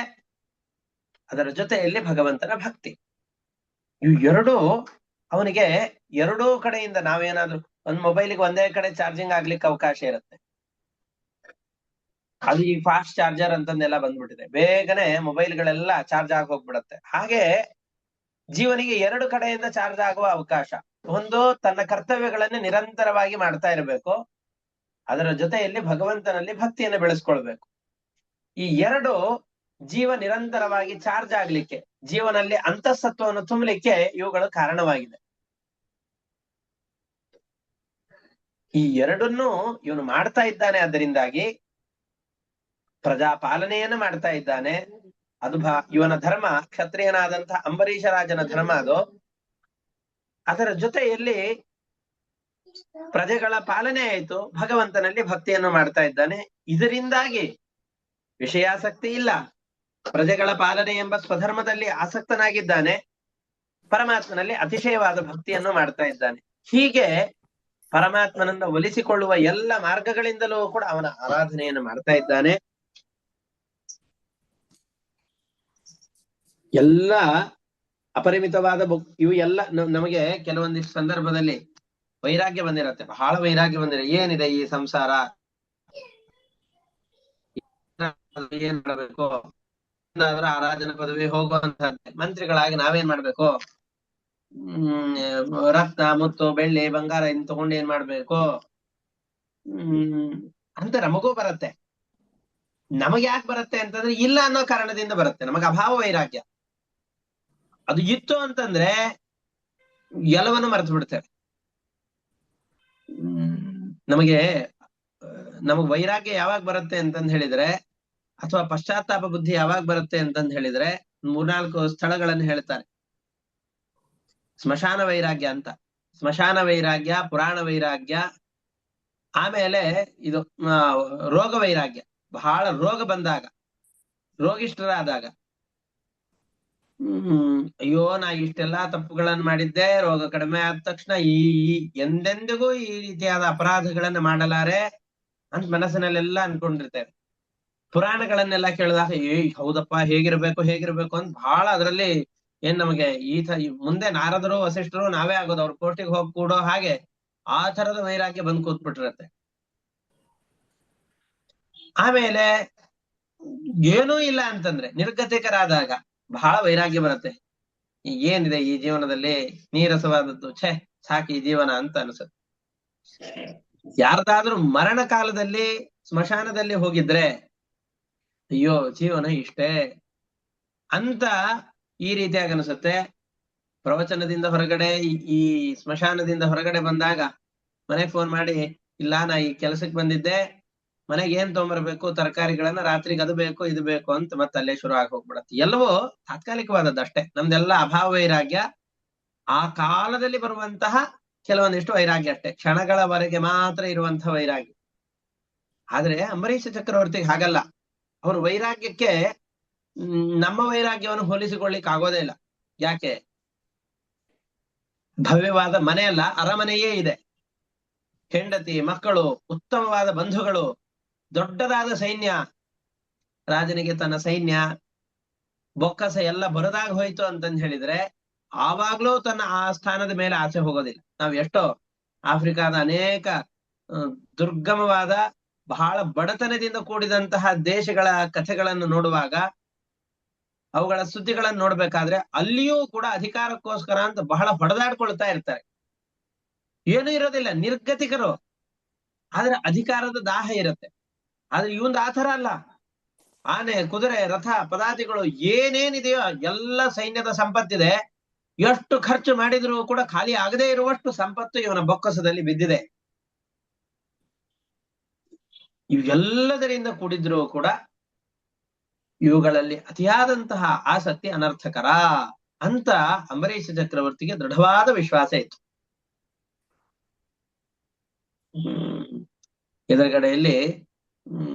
S1: ಅದರ ಜೊತೆಯಲ್ಲಿ ಭಗವಂತನ ಭಕ್ತಿ, ಇವು ಎರಡೂ ಅವನಿಗೆ ಎರಡೂ ಕಡೆಯಿಂದ ನಾವೇನಾದ್ರೂ ಒಂದ್ ಮೊಬೈಲಿಗೆ ಒಂದೇ ಕಡೆ ಚಾರ್ಜಿಂಗ್ ಆಗ್ಲಿಕ್ಕೆ ಅವಕಾಶ ಇರುತ್ತೆ. ಅದು ಈ ಫಾಸ್ಟ್ ಚಾರ್ಜರ್ ಅಂತಂದೆಲ್ಲ ಬಂದ್ಬಿಟ್ಟಿದೆ, ಬೇಗನೆ ಮೊಬೈಲ್ಗಳೆಲ್ಲ ಚಾರ್ಜ್ ಆಗಿ ಹೋಗ್ಬಿಡತ್ತೆ. ಹಾಗೆ ಜೀವನಿಗೆ ಎರಡು ಕಡೆಯಿಂದ ಚಾರ್ಜ್ ಆಗುವ ಅವಕಾಶ. ಒಂದು, ತನ್ನ ಕರ್ತವ್ಯಗಳನ್ನ ನಿರಂತರವಾಗಿ ಮಾಡ್ತಾ ಇರಬೇಕು, ಅದರ ಜೊತೆಯಲ್ಲಿ ಭಗವಂತನಲ್ಲಿ ಭಕ್ತಿಯನ್ನು ಬೆಳೆಸ್ಕೊಳ್ಬೇಕು. ಈ ಎರಡು ಜೀವ ನಿರಂತರವಾಗಿ ಚಾರ್ಜ್ ಆಗ್ಲಿಕ್ಕೆ, ಜೀವನಲ್ಲಿ ಅಂತಃಸತ್ವವನ್ನು ತುಂಬಲಿಕ್ಕೆ ಇವುಗಳು ಕಾರಣವಾಗಿದೆ. ಈ ಎರಡನ್ನೂ ಇವನು ಮಾಡ್ತಾ ಇದ್ದಾನೆ. ಅದರಿಂದಾಗಿ ಪ್ರಜಾಪಾಲನೆಯನ್ನು ಮಾಡ್ತಾ ಇದ್ದಾನೆ, ಅದು ಇವನ ಧರ್ಮ, ಕ್ಷತ್ರಿಯನಾದಂತಹ ಅಂಬರೀಷ ರಾಜನ ಧರ್ಮ ಅದು. ಅದರ ಜೊತೆಯಲ್ಲಿ ಪ್ರಜೆಗಳ ಪಾಲನೆ ಆಯಿತು, ಭಗವಂತನಲ್ಲಿ ಭಕ್ತಿಯನ್ನು ಮಾಡ್ತಾ ಇದ್ದಾನೆ. ಇದರಿಂದಾಗಿ ವಿಷಯಾಸಕ್ತಿ ಇಲ್ಲ, ಪ್ರಜೆಗಳ ಪಾಲನೆ ಎಂಬ ಸ್ವಧರ್ಮದಲ್ಲಿ ಆಸಕ್ತನಾಗಿದ್ದಾನೆ, ಪರಮಾತ್ಮನಲ್ಲಿ ಅತಿಶಯವಾದ ಭಕ್ತಿಯನ್ನು ಮಾಡ್ತಾ ಇದ್ದಾನೆ. ಹೀಗೆ ಪರಮಾತ್ಮನನ್ನ ಒಲಿಸಿಕೊಳ್ಳುವ ಎಲ್ಲ ಮಾರ್ಗಗಳಿಂದಲೂ ಕೂಡ ಅವನ ಆರಾಧನೆಯನ್ನು ಮಾಡ್ತಾ ಇದ್ದಾನೆ. ಎಲ್ಲ ಅಪರಿಮಿತವಾದ ಇವು ಎಲ್ಲ ನಮಗೆ ಕೆಲವೊಂದಿಷ್ಟು ಸಂದರ್ಭದಲ್ಲಿ ವೈರಾಗ್ಯ ಬಂದಿರತ್ತೆ, ಬಹಳ ವೈರಾಗ್ಯ ಬಂದಿರ. ಏನಿದೆ ಈ ಸಂಸಾರ, ಏನ್ ಮಾಡ್ಬೇಕು, ಆರಾಧನಾ ಪದವಿ ಹೋಗುವಂತಹದ್ದೇ. ಮಂತ್ರಿಗಳಾಗಿ ನಾವೇನ್ ಮಾಡ್ಬೇಕು, ರತ್ನ ಮುತ್ತು ಬೆಳ್ಳಿ ಬಂಗಾರ ಇನ್ ತಗೊಂಡು ಏನ್ ಮಾಡ್ಬೇಕು ಅಂತ ನಮಗೂ ಬರುತ್ತೆ. ನಮಗೆ ಯಾಕೆ ಬರುತ್ತೆ ಅಂತಂದ್ರೆ ಇಲ್ಲ ಅನ್ನೋ ಕಾರಣದಿಂದ ಬರುತ್ತೆ, ನಮಗ ಅಭಾವ ವೈರಾಗ್ಯ. ಅದು ಇತ್ತು ಅಂತಂದ್ರೆ ಎಲ್ಲವನ್ನು ಮರೆತು ಬಿಡ್ತೇವೆ. ನಮಗ್ ವೈರಾಗ್ಯ ಯಾವಾಗ ಬರುತ್ತೆ ಅಂತಂದ್ ಹೇಳಿದ್ರೆ, ಅಥವಾ ಪಶ್ಚಾತ್ತಾಪ ಬುದ್ಧಿ ಯಾವಾಗ ಬರುತ್ತೆ ಅಂತಂದ್ ಹೇಳಿದ್ರೆ 3-4 ಸ್ಥಳಗಳನ್ನು ಹೇಳ್ತಾರೆ. ಸ್ಮಶಾನ ವೈರಾಗ್ಯ ಅಂತ, ಸ್ಮಶಾನ ವೈರಾಗ್ಯ, ಪುರಾಣ ವೈರಾಗ್ಯ, ಆಮೇಲೆ ಇದು ರೋಗ ವೈರಾಗ್ಯ. ಬಹಳ ರೋಗ ಬಂದಾಗ, ರೋಗಿಷ್ಠರಾದಾಗ, ಅಯ್ಯೋ ನಾ ಇಷ್ಟೆಲ್ಲಾ ತಪ್ಪುಗಳನ್ನು ಮಾಡಿದ್ದೆ, ರೋಗ ಕಡಿಮೆ ಆದ ತಕ್ಷಣ ಎಂದೆಂದಿಗೂ ಈ ರೀತಿಯಾದ ಅಪರಾಧಗಳನ್ನ ಮಾಡಲಾರೆ ಅಂತ ಮನಸ್ಸಿನಲ್ಲೆಲ್ಲ ಅನ್ಕೊಂಡಿರ್ತೇವೆ. ಪುರಾಣಗಳನ್ನೆಲ್ಲ ಕೇಳಿದಾಗ ಹೌದಪ್ಪ ಹೇಗಿರ್ಬೇಕು ಅಂತ ಬಹಳ ಅದರಲ್ಲಿ ನಮಗೆ ಮುಂದೆ ನಾರದರು ವಸಿಷ್ಠರು ನಾವೇ ಆಗೋದು, ಅವ್ರ ಕೋರ್ಟಿಗೆ ಹೋಗಿ ಕೂಡೋ ಹಾಗೆ ಆ ತರದ ವೈರಾಗ್ಯ ಬಂದು ಕೂತ್ಬಿಟ್ಟಿರತ್ತೆ. ಆಮೇಲೆ ಏನೂ ಇಲ್ಲ ಅಂತಂದ್ರೆ ನಿರ್ಗತಿಕರಾದಾಗ ಬಹಳ ವೈರಾಗ್ಯ ಬರುತ್ತೆ. ಏನಿದೆ ಈ ಜೀವನದಲ್ಲಿ, ನೀರಸವಾದದ್ದು, ಸಾಕಿ ಈ ಜೀವನ ಅಂತ ಅನ್ಸುತ್ತೆ. ಯಾರ್ದಾದ್ರೂ ಮರಣ ಕಾಲದಲ್ಲಿ ಸ್ಮಶಾನದಲ್ಲಿ ಹೋಗಿದ್ರೆ ಅಯ್ಯೋ ಜೀವನ ಇಷ್ಟೇ ಅಂತ ಈ ರೀತಿಯಾಗಿ ಅನಿಸುತ್ತೆ. ಪ್ರವಚನದಿಂದ ಹೊರಗಡೆ, ಈ ಸ್ಮಶಾನದಿಂದ ಹೊರಗಡೆ ಬಂದಾಗ ಮನೆಗೆ ಫೋನ್ ಮಾಡಿ, ಇಲ್ಲ ನಾ ಈ ಕೆಲಸಕ್ಕೆ ಬಂದಿದ್ದೆ, ಮನೆಗೆ ಏನ್ ತೊಗೊಂಬರ್ಬೇಕು, ತರಕಾರಿಗಳನ್ನ, ರಾತ್ರಿಗೆ ಅದು ಬೇಕು ಇದು ಬೇಕು ಅಂತ ಮತ್ತೆ ಅಲ್ಲೇ ಶುರು ಆಗಿ ಹೋಗ್ಬಿಡತ್ತೆ. ಎಲ್ಲವೂ ತಾತ್ಕಾಲಿಕವಾದದ್ದು ಅಷ್ಟೇ. ನಮ್ದೆಲ್ಲ ಅಭಾವ ವೈರಾಗ್ಯ, ಆ ಕಾಲದಲ್ಲಿ ಬರುವಂತಹ ಕೆಲವೊಂದಿಷ್ಟು ವೈರಾಗ್ಯ ಅಷ್ಟೇ, ಕ್ಷಣಗಳವರೆಗೆ ಮಾತ್ರ ಇರುವಂತಹ ವೈರಾಗ್ಯ. ಆದ್ರೆ ಅಂಬರೀಷ ಚಕ್ರವರ್ತಿಗೆ ಹಾಗಲ್ಲ. ಅವ್ರ ವೈರಾಗ್ಯಕ್ಕೆ ನಮ್ಮ ವೈರಾಗ್ಯವನ್ನು ಹೋಲಿಸಿಕೊಳ್ಳಿಕ್ ಆಗೋದೇ ಇಲ್ಲ. ಯಾಕೆ? ಭವ್ಯವಾದ ಮನೆ ಅಲ್ಲ, ಅರಮನೆಯೇ ಇದೆ, ಹೆಂಡತಿ ಮಕ್ಕಳು, ಉತ್ತಮವಾದ ಬಂಧುಗಳು, ದೊಡ್ಡದಾದ ಸೈನ್ಯ. ರಾಜನಿಗೆ ತನ್ನ ಸೈನ್ಯ ಬೊಕ್ಕಸ ಎಲ್ಲ ಬರದಾಗ ಹೋಯ್ತು ಅಂತಂದ್ ಹೇಳಿದ್ರೆ ಆವಾಗ್ಲೂ ತನ್ನ ಆ ಸ್ಥಾನದ ಮೇಲೆ ಆಸೆ ಹೋಗೋದಿಲ್ಲ. ನಾವ್ ಎಷ್ಟೋ ಆಫ್ರಿಕಾದ ಅನೇಕ ದುರ್ಗಮವಾದ ಬಹಳ ಬಡತನದಿಂದ ಕೂಡಿದಂತಹ ದೇಶಗಳ ಕಥೆಗಳನ್ನು ನೋಡುವಾಗ, ಅವುಗಳ ಸುದ್ದಿಗಳನ್ನು ನೋಡ್ಬೇಕಾದ್ರೆ ಅಲ್ಲಿಯೂ ಕೂಡ ಅಧಿಕಾರಕ್ಕೋಸ್ಕರ ಅಂತ ಬಹಳ ಹೊಡೆದಾಡ್ಕೊಳ್ತಾ ಇರ್ತಾರೆ. ಏನೂ ಇರೋದಿಲ್ಲ, ನಿರ್ಗತಿಕರು, ಆದ್ರೆ ಅಧಿಕಾರದ ದಾಹ ಇರುತ್ತೆ. ಆದ್ರೆ ಇವಂದು ಆ ಥರ ಅಲ್ಲ. ಆನೆ, ಕುದುರೆ, ರಥ, ಪದಾತಿಗಳು ಏನೇನಿದೆಯೋ ಎಲ್ಲ ಸೈನ್ಯದ ಸಂಪತ್ತಿದೆ. ಎಷ್ಟು ಖರ್ಚು ಮಾಡಿದ್ರೂ ಕೂಡ ಖಾಲಿ ಆಗದೇ ಇರುವಷ್ಟು ಸಂಪತ್ತು ಇವನ ಬೊಕ್ಕಸದಲ್ಲಿ ಬಿದ್ದಿದೆ. ಇವೆಲ್ಲದರಿಂದ ಕೂಡಿದ್ರೂ ಕೂಡ ಇವುಗಳಲ್ಲಿ ಅತಿಯಾದಂತಹ ಆಸಕ್ತಿ ಅನರ್ಥಕರ ಅಂತ ಅಂಬರೀಷ ಚಕ್ರವರ್ತಿಗೆ ದೃಢವಾದ ವಿಶ್ವಾಸ ಇತ್ತು. ಎದುರುಗಡೆಯಲ್ಲಿ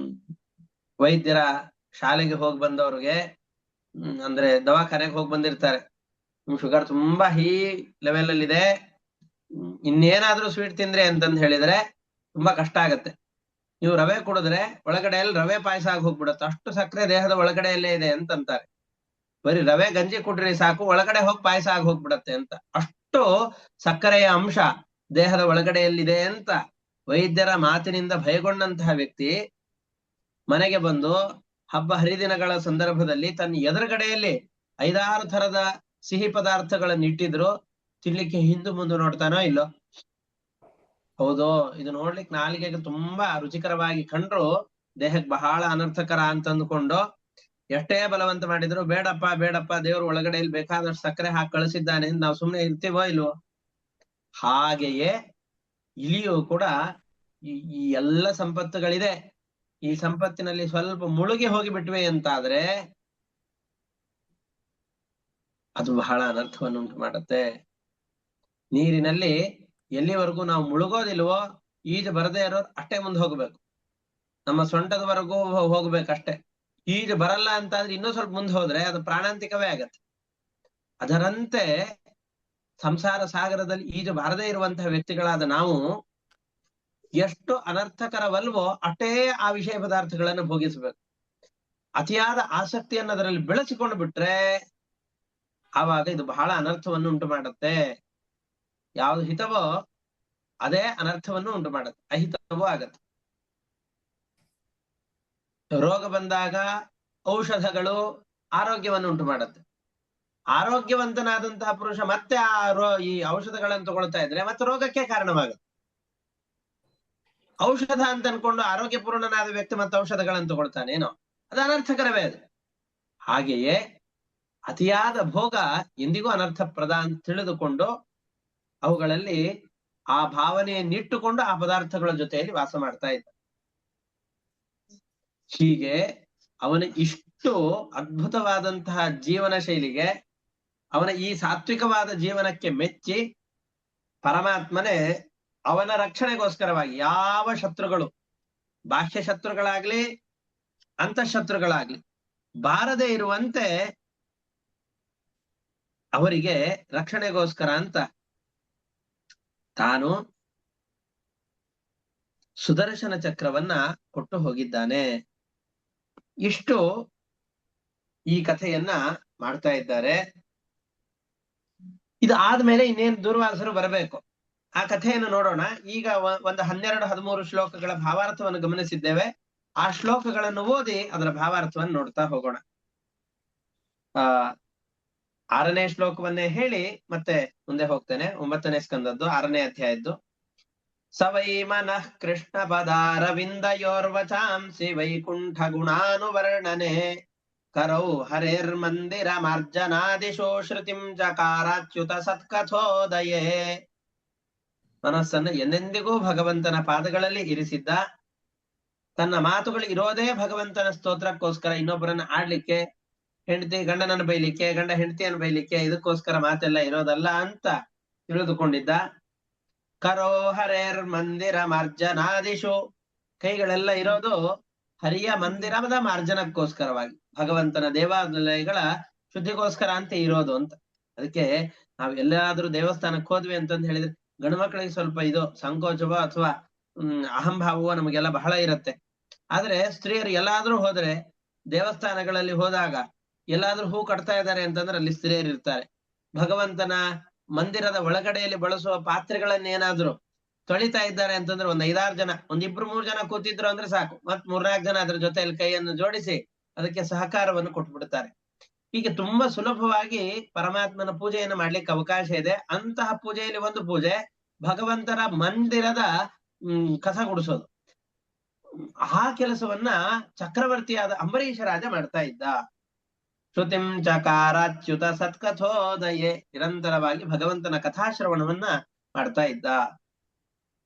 S1: ವೈದ್ಯರ ಶಾಲೆಗೆ ಹೋಗಿ ಬಂದವ್ರಿಗೆ, ಅಂದ್ರೆ ದವಾಖಾನೆಗೆ ಹೋಗಿ ಬಂದಿರ್ತಾರೆ, ಶುಗರ್ ತುಂಬಾ ಹೈ ಲೆವೆಲ್ ಅಲ್ಲಿ ಇದೆ, ಇನ್ನೇನಾದ್ರೂ ಸ್ವೀಟ್ ತಿಂದ್ರೆ ಅಂತಂದ್ ಹೇಳಿದ್ರೆ ತುಂಬಾ ಕಷ್ಟ ಆಗತ್ತೆ. ನೀವು ರವೆ ಕುಡಿದ್ರೆ ಒಳಗಡೆಯಲ್ಲಿ ರವೆ ಪಾಯಸ ಆಗಿ ಹೋಗ್ಬಿಡತ್ತೆ, ಅಷ್ಟು ಸಕ್ಕರೆ ದೇಹದ ಒಳಗಡೆಯಲ್ಲೇ ಇದೆ ಅಂತಂತಾರೆ. ಬರೀ ರವೆ ಗಂಜಿ ಕುಡ್ರಿ ಸಾಕು, ಒಳಗಡೆ ಹೋಗಿ ಪಾಯಸ ಆಗಿ ಹೋಗ್ಬಿಡತ್ತೆ ಅಂತ. ಅಷ್ಟು ಸಕ್ಕರೆಯ ಅಂಶ ದೇಹದ ಒಳಗಡೆಯಲ್ಲಿದೆ ಅಂತ ವೈದ್ಯರ ಮಾತಿನಿಂದ ಭಯಗೊಂಡಂತಹ ವ್ಯಕ್ತಿ ಮನೆಗೆ ಬಂದು ಹಬ್ಬ ಹರಿದಿನಗಳ ಸಂದರ್ಭದಲ್ಲಿ ತನ್ನ ಎದುರುಗಡೆಯಲ್ಲಿ 5-6 ಥರದ ಸಿಹಿ ಪದಾರ್ಥಗಳನ್ನು ಇಟ್ಟಿದ್ರು, ತಿನ್ಲಿಕ್ಕೆ ಹಿಂದು ಮುಂದೆ ನೋಡ್ತಾನೋ ಇಲ್ಲೋ. ಹೌದು, ಇದು ನೋಡ್ಲಿಕ್ಕೆ ನಾಲಿಗೆಗೆ ತುಂಬಾ ರುಚಿಕರವಾಗಿ ಕಂಡ್ರು ದೇಹಕ್ಕೆ ಬಹಳ ಅನರ್ಥಕರ ಅಂತಂದ್ಕೊಂಡು ಎಷ್ಟೇ ಬಲವಂತ ಮಾಡಿದ್ರು ಬೇಡಪ್ಪ ಬೇಡಪ್ಪ, ದೇವ್ರು ಒಳಗಡೆಯಲ್ಲಿ ಬೇಕಾದಷ್ಟು ಸಕ್ಕರೆ ಹಾಕಿ ಕಳಿಸಿದ್ದಾನೆ ಅಂತ ನಾವು ಸುಮ್ನೆ ಇರ್ತೀವೋ ಇಲ್ವೋ. ಹಾಗೆಯೇ ಇಲ್ಲಿಯೂ ಕೂಡ ಈ ಎಲ್ಲ ಸಂಪತ್ತುಗಳಿದೆ, ಈ ಸಂಪತ್ತಿನಲ್ಲಿ ಸ್ವಲ್ಪ ಮುಳುಗಿ ಹೋಗಿ ಬಿಟ್ವೆ ಅಂತಾದ್ರೆ ಅದು ಬಹಳ ಅನರ್ಥವನ್ನು ಉಂಟು ಮಾಡುತ್ತೆ. ನೀರಿನಲ್ಲಿ ಎಲ್ಲಿವರೆಗೂ ನಾವು ಮುಳುಗೋದಿಲ್ವೋ ಈಜು ಬರದೇ ಇರೋರು ಅಷ್ಟೇ ಮುಂದೆ ಹೋಗ್ಬೇಕು. ನಮ್ಮ ಸೊಂಟದವರೆಗೂ ಹೋಗ್ಬೇಕಷ್ಟೇ. ಈಜು ಬರಲ್ಲ ಅಂತ ಆದ್ರೆ ಇನ್ನೂ ಸ್ವಲ್ಪ ಮುಂದೆ ಹೋದ್ರೆ ಅದು ಪ್ರಾಣಾಂತಿಕವೇ ಆಗತ್ತೆ. ಅದರಂತೆ ಸಂಸಾರ ಸಾಗರದಲ್ಲಿ ಈಜು ಬಾರದೇ ಇರುವಂತಹ ವ್ಯಕ್ತಿಗಳಾದ ನಾವು ಎಷ್ಟು ಅನರ್ಥಕರವಲ್ವೋ ಅಷ್ಟೇ ಆ ವಿಷಯ ಪದಾರ್ಥಗಳನ್ನು ಭೋಗಿಸಬೇಕು. ಅತಿಯಾದ ಆಸಕ್ತಿಯನ್ನು ಅದರಲ್ಲಿ ಬೆಳೆಸಿಕೊಂಡು ಬಿಟ್ರೆ ಆವಾಗ ಇದು ಬಹಳ ಅನರ್ಥವನ್ನು ಉಂಟು ಮಾಡುತ್ತೆ. ಯಾವುದು ಹಿತವೋ ಅದೇ ಅನರ್ಥವನ್ನು ಉಂಟು ಮಾಡುತ್ತೆ, ಅಹಿತವೂ ಆಗತ್ತೆ. ರೋಗ ಬಂದಾಗ ಔಷಧಗಳು ಆರೋಗ್ಯವನ್ನು ಉಂಟು ಮಾಡುತ್ತೆ. ಆರೋಗ್ಯವಂತನಾದಂತಹ ಪುರುಷ ಮತ್ತೆ ಈ ಔಷಧಗಳನ್ನು ತಗೊಳ್ತಾ ಇದ್ರೆ ಮತ್ತೆ ರೋಗಕ್ಕೆ ಕಾರಣವಾಗುತ್ತೆ. ಔಷಧ ಅಂತ ಅನ್ಕೊಂಡು ಆರೋಗ್ಯಪೂರ್ಣನಾದ ವ್ಯಕ್ತಿ ಮತ್ತೆ ಔಷಧಗಳನ್ನು ತಗೊಳ್ತಾನೇನೋ ಅದು ಅನರ್ಥಕರವೇ ಅದು. ಹಾಗೆಯೇ ಅತಿಯಾದ ಭೋಗ ಎಂದಿಗೂ ಅನರ್ಥಪ್ರದ ಅಂತ ತಿಳಿದುಕೊಂಡು ಅವುಗಳಲ್ಲಿ ಆ ಭಾವನೆಯನ್ನಿಟ್ಟುಕೊಂಡು ಆ ಪದಾರ್ಥಗಳ ಜೊತೆಯಲ್ಲಿ ವಾಸ ಮಾಡ್ತಾ ಇದ್ದ. ಹೀಗೆ ಅವನ ಇಷ್ಟು ಅದ್ಭುತವಾದಂತಹ ಜೀವನ ಶೈಲಿಗೆ, ಅವನ ಈ ಸಾತ್ವಿಕವಾದ ಜೀವನಕ್ಕೆ ಮೆಚ್ಚಿ ಪರಮಾತ್ಮನೇ ಅವನ ರಕ್ಷಣೆಗೋಸ್ಕರವಾಗಿ ಯಾವ ಶತ್ರುಗಳು, ಬಾಹ್ಯ ಶತ್ರುಗಳಾಗ್ಲಿ ಅಂತಃಶತ್ರುಗಳಾಗ್ಲಿ ಬಾರದೇ ಇರುವಂತೆ ಅವರಿಗೆ ರಕ್ಷಣೆಗೋಸ್ಕರ ಅಂತ ತಾನು ಸುದರ್ಶನ ಚಕ್ರವನ್ನ ಕೊಟ್ಟು ಹೋಗಿದ್ದಾನೆ. ಇಷ್ಟು ಈ ಕಥೆಯನ್ನ ಮಾಡ್ತಾ ಇದ್ದಾರೆ. ಇದು ಆದ್ಮೇಲೆ ಇನ್ನೇನು ದೂರ್ವಾಸರು ಬರಬೇಕು. ಆ ಕಥೆಯನ್ನು ನೋಡೋಣ. ಈಗ ಒಂದು 12-13 ಶ್ಲೋಕಗಳ ಭಾವಾರ್ಥವನ್ನು ಗಮನಿಸಿದ್ದೇವೆ. ಆ ಶ್ಲೋಕಗಳನ್ನು ಓದಿ ಅದರ ಭಾವಾರ್ಥವನ್ನು ನೋಡ್ತಾ ಹೋಗೋಣ. 6ನೇ ಶ್ಲೋಕವನ್ನೇ ಹೇಳಿ ಮತ್ತೆ ಮುಂದೆ ಹೋಗ್ತೇನೆ. 9ನೇ ಸ್ಕಂದದ್ದು 6ನೇ ಅಧ್ಯಾಯದ್ದು. ಸವೈ ಮನಃ ಕೃಷ್ಣ ಪದಾರವಿಂದಯೋರ್ವಚಾಂಸಿ ವೈಕುಂಠ ಗುಣಾನುವರ್ಣನೆ ಕರೌ ಹರೇರ್ಮಂದಿರ ಮಾರ್ಜನಾದಿಶೋ ಶ್ರುತಿಂ ಚಕಾರಾಚ್ಯುತ ಸತ್ಕಥೋದಯೇ. ಮನಸ್ಸನ್ನು ಎಂದೆಂದಿಗೂ ಭಗವಂತನ ಪಾದಗಳಲ್ಲಿ ಇರಿಸಿದ್ದ. ತನ್ನ ಮಾತುಗಳು ಇರೋದೇ ಭಗವಂತನ ಸ್ತೋತ್ರಕ್ಕೋಸ್ಕರ, ಇನ್ನೊಬ್ಬರನ್ನ ಆಡ್ಲಿಕ್ಕೆ, ಹೆಂಡತಿ ಗಂಡನನ್ನು ಬೈಲಿಕ್ಕೆ, ಗಂಡ ಹೆಂಡತಿಯನ್ನು ಬೈಲಿಕ್ಕೆ, ಇದಕ್ಕೋಸ್ಕರ ಮಾತೆಲ್ಲ ಇರೋದಲ್ಲ ಅಂತ ತಿಳಿದುಕೊಂಡಿದ್ದ. ಕರೋ ಹರೇರ್ ಮಂದಿರ ಮಾರ್ಜನಾದಿಶು, ಕೈಗಳೆಲ್ಲ ಇರೋದು ಹರಿಯ ಮಂದಿರದ ಮಾರ್ಜನಕ್ಕೋಸ್ಕರವಾಗಿ, ಭಗವಂತನ ದೇವಾಲಯಗಳ ಶುದ್ಧಿಗೋಸ್ಕರ ಅಂತ ಇರೋದು ಅಂತ. ಅದಕ್ಕೆ ನಾವ್ ಎಲ್ಲಾದ್ರೂ ದೇವಸ್ಥಾನಕ್ಕೆ ಹೋದ್ವಿ ಅಂತಂದು ಹೇಳಿದ್ರೆ ಗಂಡು ಮಕ್ಕಳಿಗೆ ಸ್ವಲ್ಪ ಇದು ಸಂಕೋಚವೋ ಅಥವಾ ಅಹಂಭಾವವೋ ನಮಗೆಲ್ಲ ಬಹಳ ಇರುತ್ತೆ. ಆದ್ರೆ ಸ್ತ್ರೀಯರು ಎಲ್ಲಾದ್ರೂ ಹೋದ್ರೆ, ದೇವಸ್ಥಾನಗಳಲ್ಲಿ ಹೋದಾಗ ಎಲ್ಲಾದ್ರೂ ಹೂ ಕಟ್ತಾ ಇದ್ದಾರೆ ಅಂತಂದ್ರೆ ಅಲ್ಲಿ ಸ್ತ್ರೀಯರು ಇರ್ತಾರೆ. ಭಗವಂತನ ಮಂದಿರದ ಒಳಗಡೆಯಲ್ಲಿ ಬಳಸುವ ಪಾತ್ರೆಗಳನ್ನೇನಾದ್ರೂ ತೊಳಿತಾ ಇದ್ದಾರೆ ಅಂತಂದ್ರೆ ಒಂದ್ 5-6 ಜನ, 1-2-3 ಜನ ಕೂತಿದ್ರು ಅಂದ್ರೆ ಸಾಕು, ಮತ್ 3-4 ಜನ ಅದ್ರ ಜೊತೆಯಲ್ಲಿ ಕೈಯನ್ನು ಜೋಡಿಸಿ ಅದಕ್ಕೆ ಸಹಕಾರವನ್ನು ಕೊಟ್ಬಿಡ್ತಾರೆ. ಹೀಗೆ ತುಂಬಾ ಸುಲಭವಾಗಿ ಪರಮಾತ್ಮನ ಪೂಜೆಯನ್ನು ಮಾಡ್ಲಿಕ್ಕೆ ಅವಕಾಶ ಇದೆ. ಅಂತಹ ಪೂಜೆಯಲ್ಲಿ ಒಂದು ಪೂಜೆ ಭಗವಂತನ ಮಂದಿರದ ಕಸ ಗುಡಿಸೋದು. ಆ ಕೆಲಸವನ್ನ ಚಕ್ರವರ್ತಿಯಾದ ಅಂಬರೀಷ ರಾಜ ಮಾಡ್ತಾ ಇದ್ದ. ಶ್ರುತಿಂ ಚಕಾರಾಚ್ಯುತ ಸತ್ಕಥೋದಯೇ, ನಿರಂತರವಾಗಿ ಭಗವಂತನ ಕಥಾಶ್ರವಣವನ್ನ ಮಾಡ್ತಾ ಇದ್ದ.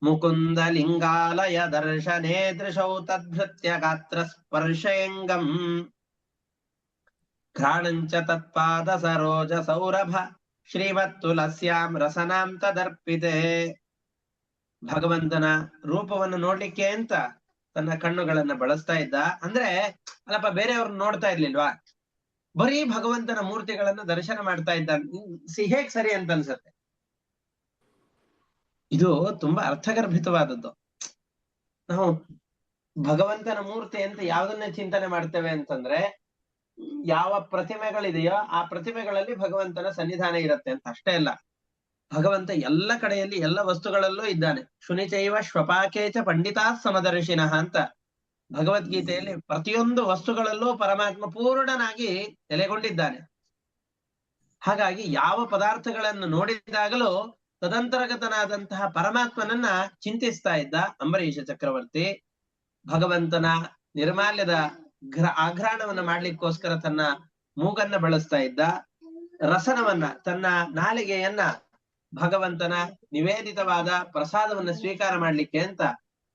S1: ಮುಕುಂದ ಲಿಂಗಾಲಯ ದರ್ಶನೇ ದೃಶೌ ತದ್ಭೃತ್ಯ ಗಾತ್ರ ಸ್ಪರ್ಶೇಂಗಂ ಘ್ರಾಣಂಚ ತತ್ಪಾದ ಸರೋಜ ಸೌರಭ ಶ್ರೀಮತ್ತುಲಸ್ಯಾಂ ರಸನಾಂ ತದರ್ಪಿತೆ. ಭಗವಂತನ ರೂಪವನ್ನು ನೋಡ್ಲಿಕ್ಕೆ ಅಂತ ತನ್ನ ಕಣ್ಣುಗಳನ್ನ ಬಳಸ್ತಾ ಇದ್ದ. ಅಂದ್ರೆ ಅಲ್ಲಪ್ಪ ಬೇರೆಯವ್ರನ್ನ ನೋಡ್ತಾ ಇರ್ಲಿಲ್ವಾ, ಬರೀ ಭಗವಂತನ ಮೂರ್ತಿಗಳನ್ನ ದರ್ಶನ ಮಾಡ್ತಾ ಇದ್ದ. ಹೇಗ್ ಸರಿ ಅಂತ ಅನ್ಸತ್ತೆ. ಇದು ತುಂಬಾ ಅರ್ಥಗರ್ಭಿತವಾದದ್ದು. ನಾವು ಭಗವಂತನ ಮೂರ್ತಿ ಅಂತ ಯಾವ್ದನ್ನ ಚಿಂತನೆ ಮಾಡ್ತೇವೆ ಅಂತಂದ್ರೆ, ಯಾವ ಪ್ರತಿಮೆಗಳಿದೆಯೋ ಆ ಪ್ರತಿಮೆಗಳಲ್ಲಿ ಭಗವಂತನ ಸನ್ನಿಧಾನ ಇರುತ್ತೆ ಅಂತ ಅಷ್ಟೇ ಅಲ್ಲ. ಭಗವಂತ ಎಲ್ಲ ಕಡೆಯಲ್ಲಿ ಎಲ್ಲ ವಸ್ತುಗಳಲ್ಲೂ ಇದ್ದಾನೆ. ಶುನಿಚೈವ ಶ್ವಪಾಕೇಚ ಪಂಡಿತಾ ಸಮದರ್ಶಿನಃ ಅಂತ ಭಗವದ್ಗೀತೆಯಲ್ಲಿ ಪ್ರತಿಯೊಂದು ವಸ್ತುಗಳಲ್ಲೂ ಪರಮಾತ್ಮ ಪೂರ್ಣನಾಗಿ ನೆಲೆಗೊಂಡಿದ್ದಾನೆ. ಹಾಗಾಗಿ ಯಾವ ಪದಾರ್ಥಗಳನ್ನು ನೋಡಿದಾಗಲೂ ತದಂತರ್ಗತನಾದಂತಹ ಪರಮಾತ್ಮನನ್ನ ಚಿಂತಿಸ್ತಾ ಇದ್ದ ಅಂಬರೀಷ ಚಕ್ರವರ್ತಿ. ಭಗವಂತನ ನಿರ್ಮಾಲ್ಯದ ಆಘ್ರಾಣವನ್ನ ಮಾಡ್ಲಿಕ್ಕೋಸ್ಕರ ತನ್ನ ಮೂಗನ್ನ ಬಳಸ್ತಾ ಇದ್ದ. ರಸನವನ್ನ, ತನ್ನ ನಾಲಿಗೆಯನ್ನ ಭಗವಂತನ ನಿವೇದಿತವಾದ ಪ್ರಸಾದವನ್ನ ಸ್ವೀಕಾರ ಮಾಡ್ಲಿಕ್ಕೆ ಅಂತ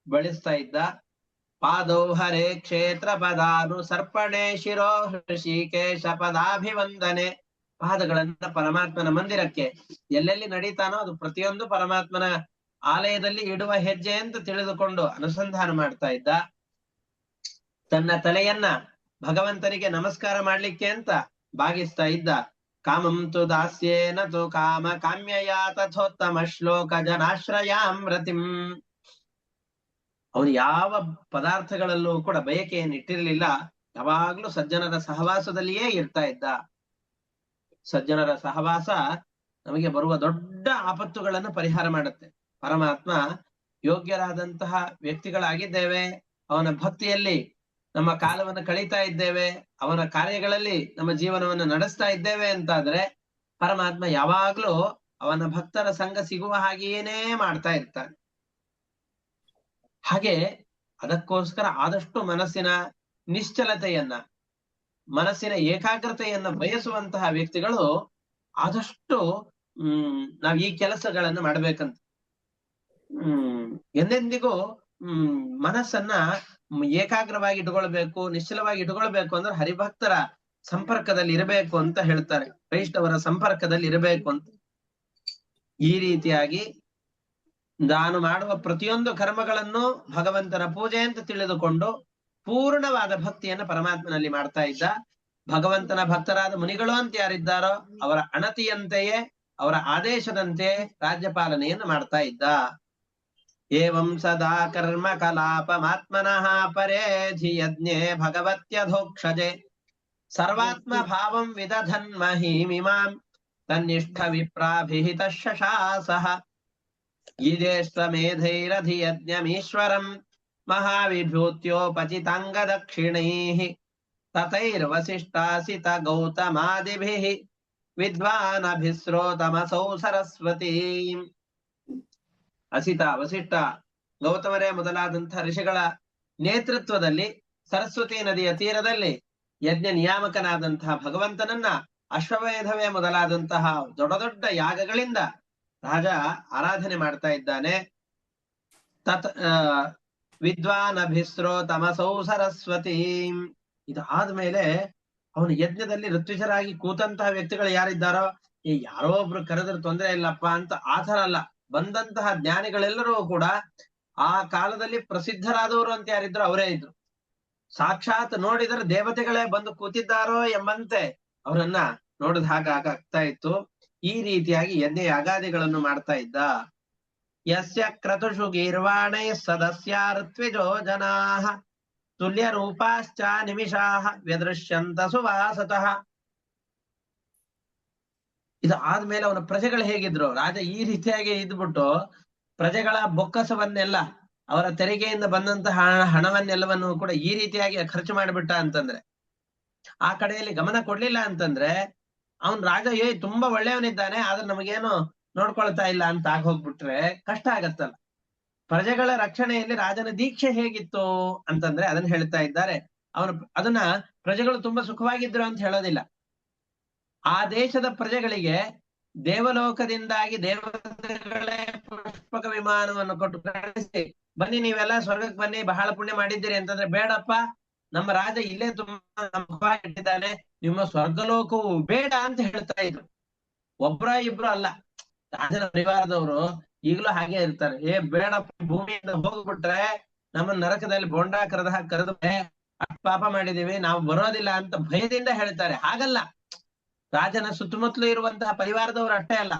S1: ಬಳಸ್ತಾ ಇದ್ದ. ಪಾದೌ ಹರೇ ಕ್ಷೇತ್ರ ಪದಾನು ಸರ್ಪಣೆ ಶಿರೋ ಹೃಷಿಕೇಶ ಪದಾಭಿವಂದನೆ ಪಾದಗಳನ್ನ ಪರಮಾತ್ಮನ ಮಂದಿರಕ್ಕೆ ಎಲ್ಲೆಲ್ಲಿ ನಡೀತಾನೋ ಅದು ಪ್ರತಿಯೊಂದು ಪರಮಾತ್ಮನ ಆಲಯದಲ್ಲಿ ಇಡುವ ಹೆಜ್ಜೆ ಅಂತ ತಿಳಿದುಕೊಂಡು ಅನುಸಂಧಾನ ಮಾಡ್ತಾ ಇದ್ದ. ತನ್ನ ತಲೆಯನ್ನ ಭಗವಂತನಿಗೆ ನಮಸ್ಕಾರ ಮಾಡ್ಲಿಕ್ಕೆ ಅಂತ ಬಾಗಿಸ್ತಾ ಇದ್ದ. ಕಾಮಂ ತು ದಾಸ್ಯೇನ ತು ಕಾಮ ಕಾಮ್ಯಯ ತಥೋತ್ತಮ ಶ್ಲೋಕ ಜನಾಶ್ರಯಾಂ ರತಿಂ. ಅವನು ಯಾವ ಪದಾರ್ಥಗಳಲ್ಲೂ ಕೂಡ ಬಯಕೆಯನ್ನು ಇಟ್ಟಿರಲಿಲ್ಲ. ಯಾವಾಗ್ಲೂ ಸಜ್ಜನರ ಸಹವಾಸದಲ್ಲಿಯೇ ಇರ್ತಾ ಇದ್ದ. ಸಜ್ಜನರ ಸಹವಾಸ ನಮಗೆ ಬರುವ ದೊಡ್ಡ ಆಪತ್ತುಗಳನ್ನು ಪರಿಹಾರ ಮಾಡುತ್ತೆ. ಪರಮಾತ್ಮ ಯೋಗ್ಯರಾದಂತಹ ವ್ಯಕ್ತಿಗಳಾಗಿದ್ದೇವೆ, ಅವನ ಭಕ್ತಿಯಲ್ಲಿ ನಮ್ಮ ಕಾಲವನ್ನು ಕಳೀತಾ ಇದ್ದೇವೆ, ಅವನ ಕಾರ್ಯಗಳಲ್ಲಿ ನಮ್ಮ ಜೀವನವನ್ನು ನಡೆಸ್ತಾ ಇದ್ದೇವೆ ಅಂತಾದ್ರೆ ಪರಮಾತ್ಮ ಯಾವಾಗ್ಲೂ ಅವನ ಭಕ್ತರ ಸಂಘ ಸಿಗುವ ಹಾಗೆಯೇನೇ ಮಾಡ್ತಾ ಇರ್ತಾನೆ. ಹಾಗೆ ಅದಕ್ಕೋಸ್ಕರ ಆದಷ್ಟು ಮನಸ್ಸಿನ ನಿಶ್ಚಲತೆಯನ್ನ, ಮನಸ್ಸಿನ ಏಕಾಗ್ರತೆಯನ್ನ ಬಯಸುವಂತಹ ವ್ಯಕ್ತಿಗಳು ಆದಷ್ಟು ನಾವ್ ಈ ಕೆಲಸಗಳನ್ನು ಮಾಡ್ಬೇಕಂತ. ಎಂದೆಂದಿಗೂ ಮನಸ್ಸನ್ನ ಏಕಾಗ್ರವಾಗಿ ಇಟ್ಕೊಳ್ಬೇಕು, ನಿಶ್ಚಲವಾಗಿ ಇಟ್ಕೊಳ್ಬೇಕು ಅಂದ್ರೆ ಹರಿಭಕ್ತರ ಸಂಪರ್ಕದಲ್ಲಿ ಇರಬೇಕು ಅಂತ ಹೇಳ್ತಾರೆ. ವೈಷ್ಣವರ ಸಂಪರ್ಕದಲ್ಲಿ ಇರಬೇಕು ಅಂತ. ಈ ರೀತಿಯಾಗಿ ನಾನು ಮಾಡುವ ಪ್ರತಿಯೊಂದು ಕರ್ಮಗಳನ್ನು ಭಗವಂತನ ಪೂಜೆ ಅಂತ ತಿಳಿದುಕೊಂಡು ಪೂರ್ಣವಾದ ಭಕ್ತಿಯನ್ನ ಪರಮಾತ್ಮನಲ್ಲಿ ಮಾಡ್ತಾ ಇದ್ದ. ಭಗವಂತನ ಭಕ್ತರಾದ ಮುನಿಗಳು ಅಂತ ಯಾರಿದ್ದಾರೋ ಅವರ ಅಣತಿಯಂತೆಯೇ, ಅವರ ಆದೇಶದಂತೆ ರಾಜ್ಯಪಾಲನೆಯನ್ನು ಮಾಡ್ತಾ ಇದ್ದ. ಏವಂ ಸದಾ ಕರ್ಮ ಕಲಾಪಮಾತ್ಮನಃ ಪರೇಧಿ ಯಜ್ಞೆ ಭಗವತ್ಯಧೋಕ್ಷಜೆ ಸರ್ವಾತ್ಮ ಭಾವಂ ವಿದಧನ್ ಮಹೀಮಿಮಾಂ ತನ್ನಿಷ್ಠ ವಿಪ್ರಾಭಿಹಿತ ಶಶಾಸಃ ಈದೇಶ್ವಮೇಧೈರಧಿಯಜ್ಞಮೀಶ್ವರಂ ಮಹಾವಿಭೂತ್ಯೋಪಚಿತಾಂಗ ದಕ್ಷಿಣೈಃ ತತೈರ್ವಸಿಷ್ಠಾಸಿತ ಗೌತಮಾದಿಭಿಃ ವಿದ್ವಾನಭಿಸ್ರೋತಮಸೌ ಸರಸ್ವತೀಂ. ಅಸಿತ, ವಸಿಷ್ಠ, ಗೌತಮರೇ ಮೊದಲಾದಂತಹ ಋಷಿಗಳ ನೇತೃತ್ವದಲ್ಲಿ ಸರಸ್ವತಿ ನದಿಯ ತೀರದಲ್ಲಿ ಯಜ್ಞ ನಿಯಾಮಕನಾದಂತಹ ಭಗವಂತನನ್ನ ಅಶ್ವಮೇಧವೇ ಮೊದಲಾದಂತಹ ದೊಡ್ಡ ದೊಡ್ಡ ಯಾಗಗಳಿಂದ ರಾಜ ಆರಾಧನೆ ಮಾಡ್ತಾ ಇದ್ದಾನೆ. ತತ್ ವಿದ್ವಾನ್ ಅಭಿಸ್ರೋ ತಮಸೌ ಸರಸ್ವತಿ. ಇದಾದ್ಮೇಲೆ ಅವನು ಯಜ್ಞದಲ್ಲಿ ಋತ್ವಿಜರಾಗಿ ಕೂತಂತಹ ವ್ಯಕ್ತಿಗಳು ಯಾರಿದ್ದಾರೋ, ಯಾರೋ ಒಬ್ರು ಕರೆದ್ರೆ ತೊಂದರೆ ಇಲ್ಲಪ್ಪ ಅಂತ ಆತರ ಅಲ್ಲ. ಬಂದಂತಹ ಜ್ಞಾನಿಗಳೆಲ್ಲರೂ ಕೂಡ ಆ ಕಾಲದಲ್ಲಿ ಪ್ರಸಿದ್ಧರಾದವರು ಅಂತ ಯಾರಿದ್ರು ಅವರೇ ಇದ್ರು. ಸಾಕ್ಷಾತ್ ನೋಡಿದರೆ ದೇವತೆಗಳೇ ಬಂದು ಕೂತಿದ್ದಾರೋ ಎಂಬಂತೆ ಅವರನ್ನ ನೋಡಿದ ಹಾಗಾಗ್ತಾ ಇತ್ತು. ಈ ರೀತಿಯಾಗಿ ಯಜ್ಞ ಯಾಗಾದಿಗಳನ್ನು ಮಾಡ್ತಾ ಇದ್ದ. ಯಸ್ಯ ಕ್ರತುಷು ಗೀರ್ವಾಣೈ ಸದಸ್ಯ ಋತ್ವಿಜೋ ಜನಾಃ ತುಲ್ಯ ರೂಪಾಶ್ಚ ನಿಮಿಷಾಃ ವ್ಯದೃಶ್ಯಂತ ಸುವಾಸತಃ. ಇದು ಆದ್ಮೇಲೆ ಅವನ ಪ್ರಜೆಗಳು ಹೇಗಿದ್ರು, ರಾಜ ಈ ರೀತಿಯಾಗಿ ಇದ್ಬಿಟ್ಟು ಪ್ರಜೆಗಳ ಬೊಕ್ಕಸವನ್ನೆಲ್ಲ, ಅವರ ತೆರಿಗೆಯಿಂದ ಬಂದಂತಹ ಹಣವನ್ನೆಲ್ಲವನ್ನು ಕೂಡ ಈ ರೀತಿಯಾಗಿ ಖರ್ಚು ಮಾಡಿಬಿಟ್ಟ ಅಂತಂದ್ರೆ, ಆ ಕಡೆಯಲ್ಲಿ ಗಮನ ಕೊಡ್ಲಿಲ್ಲ ಅಂತಂದ್ರೆ ಅವನ್ ರಾಜ ತುಂಬಾ ಒಳ್ಳೆಯವನಿದ್ದಾನೆ ಆದ್ರೆ ನಮಗೇನು ನೋಡ್ಕೊಳ್ತಾ ಇಲ್ಲ ಅಂತ ಆಗೋಗ್ಬಿಟ್ರೆ ಕಷ್ಟ ಆಗತ್ತಲ್ಲ. ಪ್ರಜೆಗಳ ರಕ್ಷಣೆಯಲ್ಲಿ ರಾಜನ ದೀಕ್ಷೆ ಹೇಗಿತ್ತು ಅಂತಂದ್ರೆ ಅದನ್ನ ಹೇಳ್ತಾ ಇದ್ದಾರೆ. ಅದನ್ನ ಪ್ರಜೆಗಳು ತುಂಬಾ ಸುಖವಾಗಿದ್ರು ಅಂತ ಹೇಳೋದಿಲ್ಲ. ಆ ದೇಶದ ಪ್ರಜೆಗಳಿಗೆ ದೇವಲೋಕದಿಂದಾಗಿ ದೇವತೆಗಳೇ ಪುಷ್ಪಕ ವಿಮಾನವನ್ನು ಕೊಟ್ಟು ಕಳಿಸಿ, ಬನ್ನಿ ನೀವೆಲ್ಲ ಸ್ವರ್ಗಕ್ಕೆ ಬನ್ನಿ, ಬಹಳ ಪುಣ್ಯ ಮಾಡಿದ್ದೀರಿ ಅಂತಂದ್ರೆ, ಬೇಡಪ್ಪ ನಮ್ಮ ರಾಜ ಇಲ್ಲೇ ತುಂಬಾ ಇಟ್ಟಿದ್ದಾನೆ, ನಿಮ್ಮ ಸ್ವರ್ಗಲೋಕವು ಬೇಡ ಅಂತ ಹೇಳ್ತಾ ಇದ್ರು. ಒಬ್ರ ಇಬ್ರು ಅಲ್ಲ, ರಾಜನ ಪರಿವಾರದವರು ಈಗಲೂ ಹಾಗೆ ಇರ್ತಾರೆ. ಬೇಡಪ್ಪ, ಭೂಮಿಯಿಂದ ಹೋಗ್ಬಿಟ್ರೆ ನಮ್ಮ ನರಕದಲ್ಲಿ ಬೋಂಡ ಕರೆದು ಅಷ್ಟು ಪಾಪ ಮಾಡಿದೀವಿ, ನಾವು ಬರೋದಿಲ್ಲ ಅಂತ ಭಯದಿಂದ ಹೇಳ್ತಾರೆ. ಹಾಗಲ್ಲ, ರಾಜನ ಸುತ್ತಮುತ್ತಲು ಇರುವಂತಹ ಪರಿವಾರದವರು ಅಷ್ಟೇ ಅಲ್ಲ,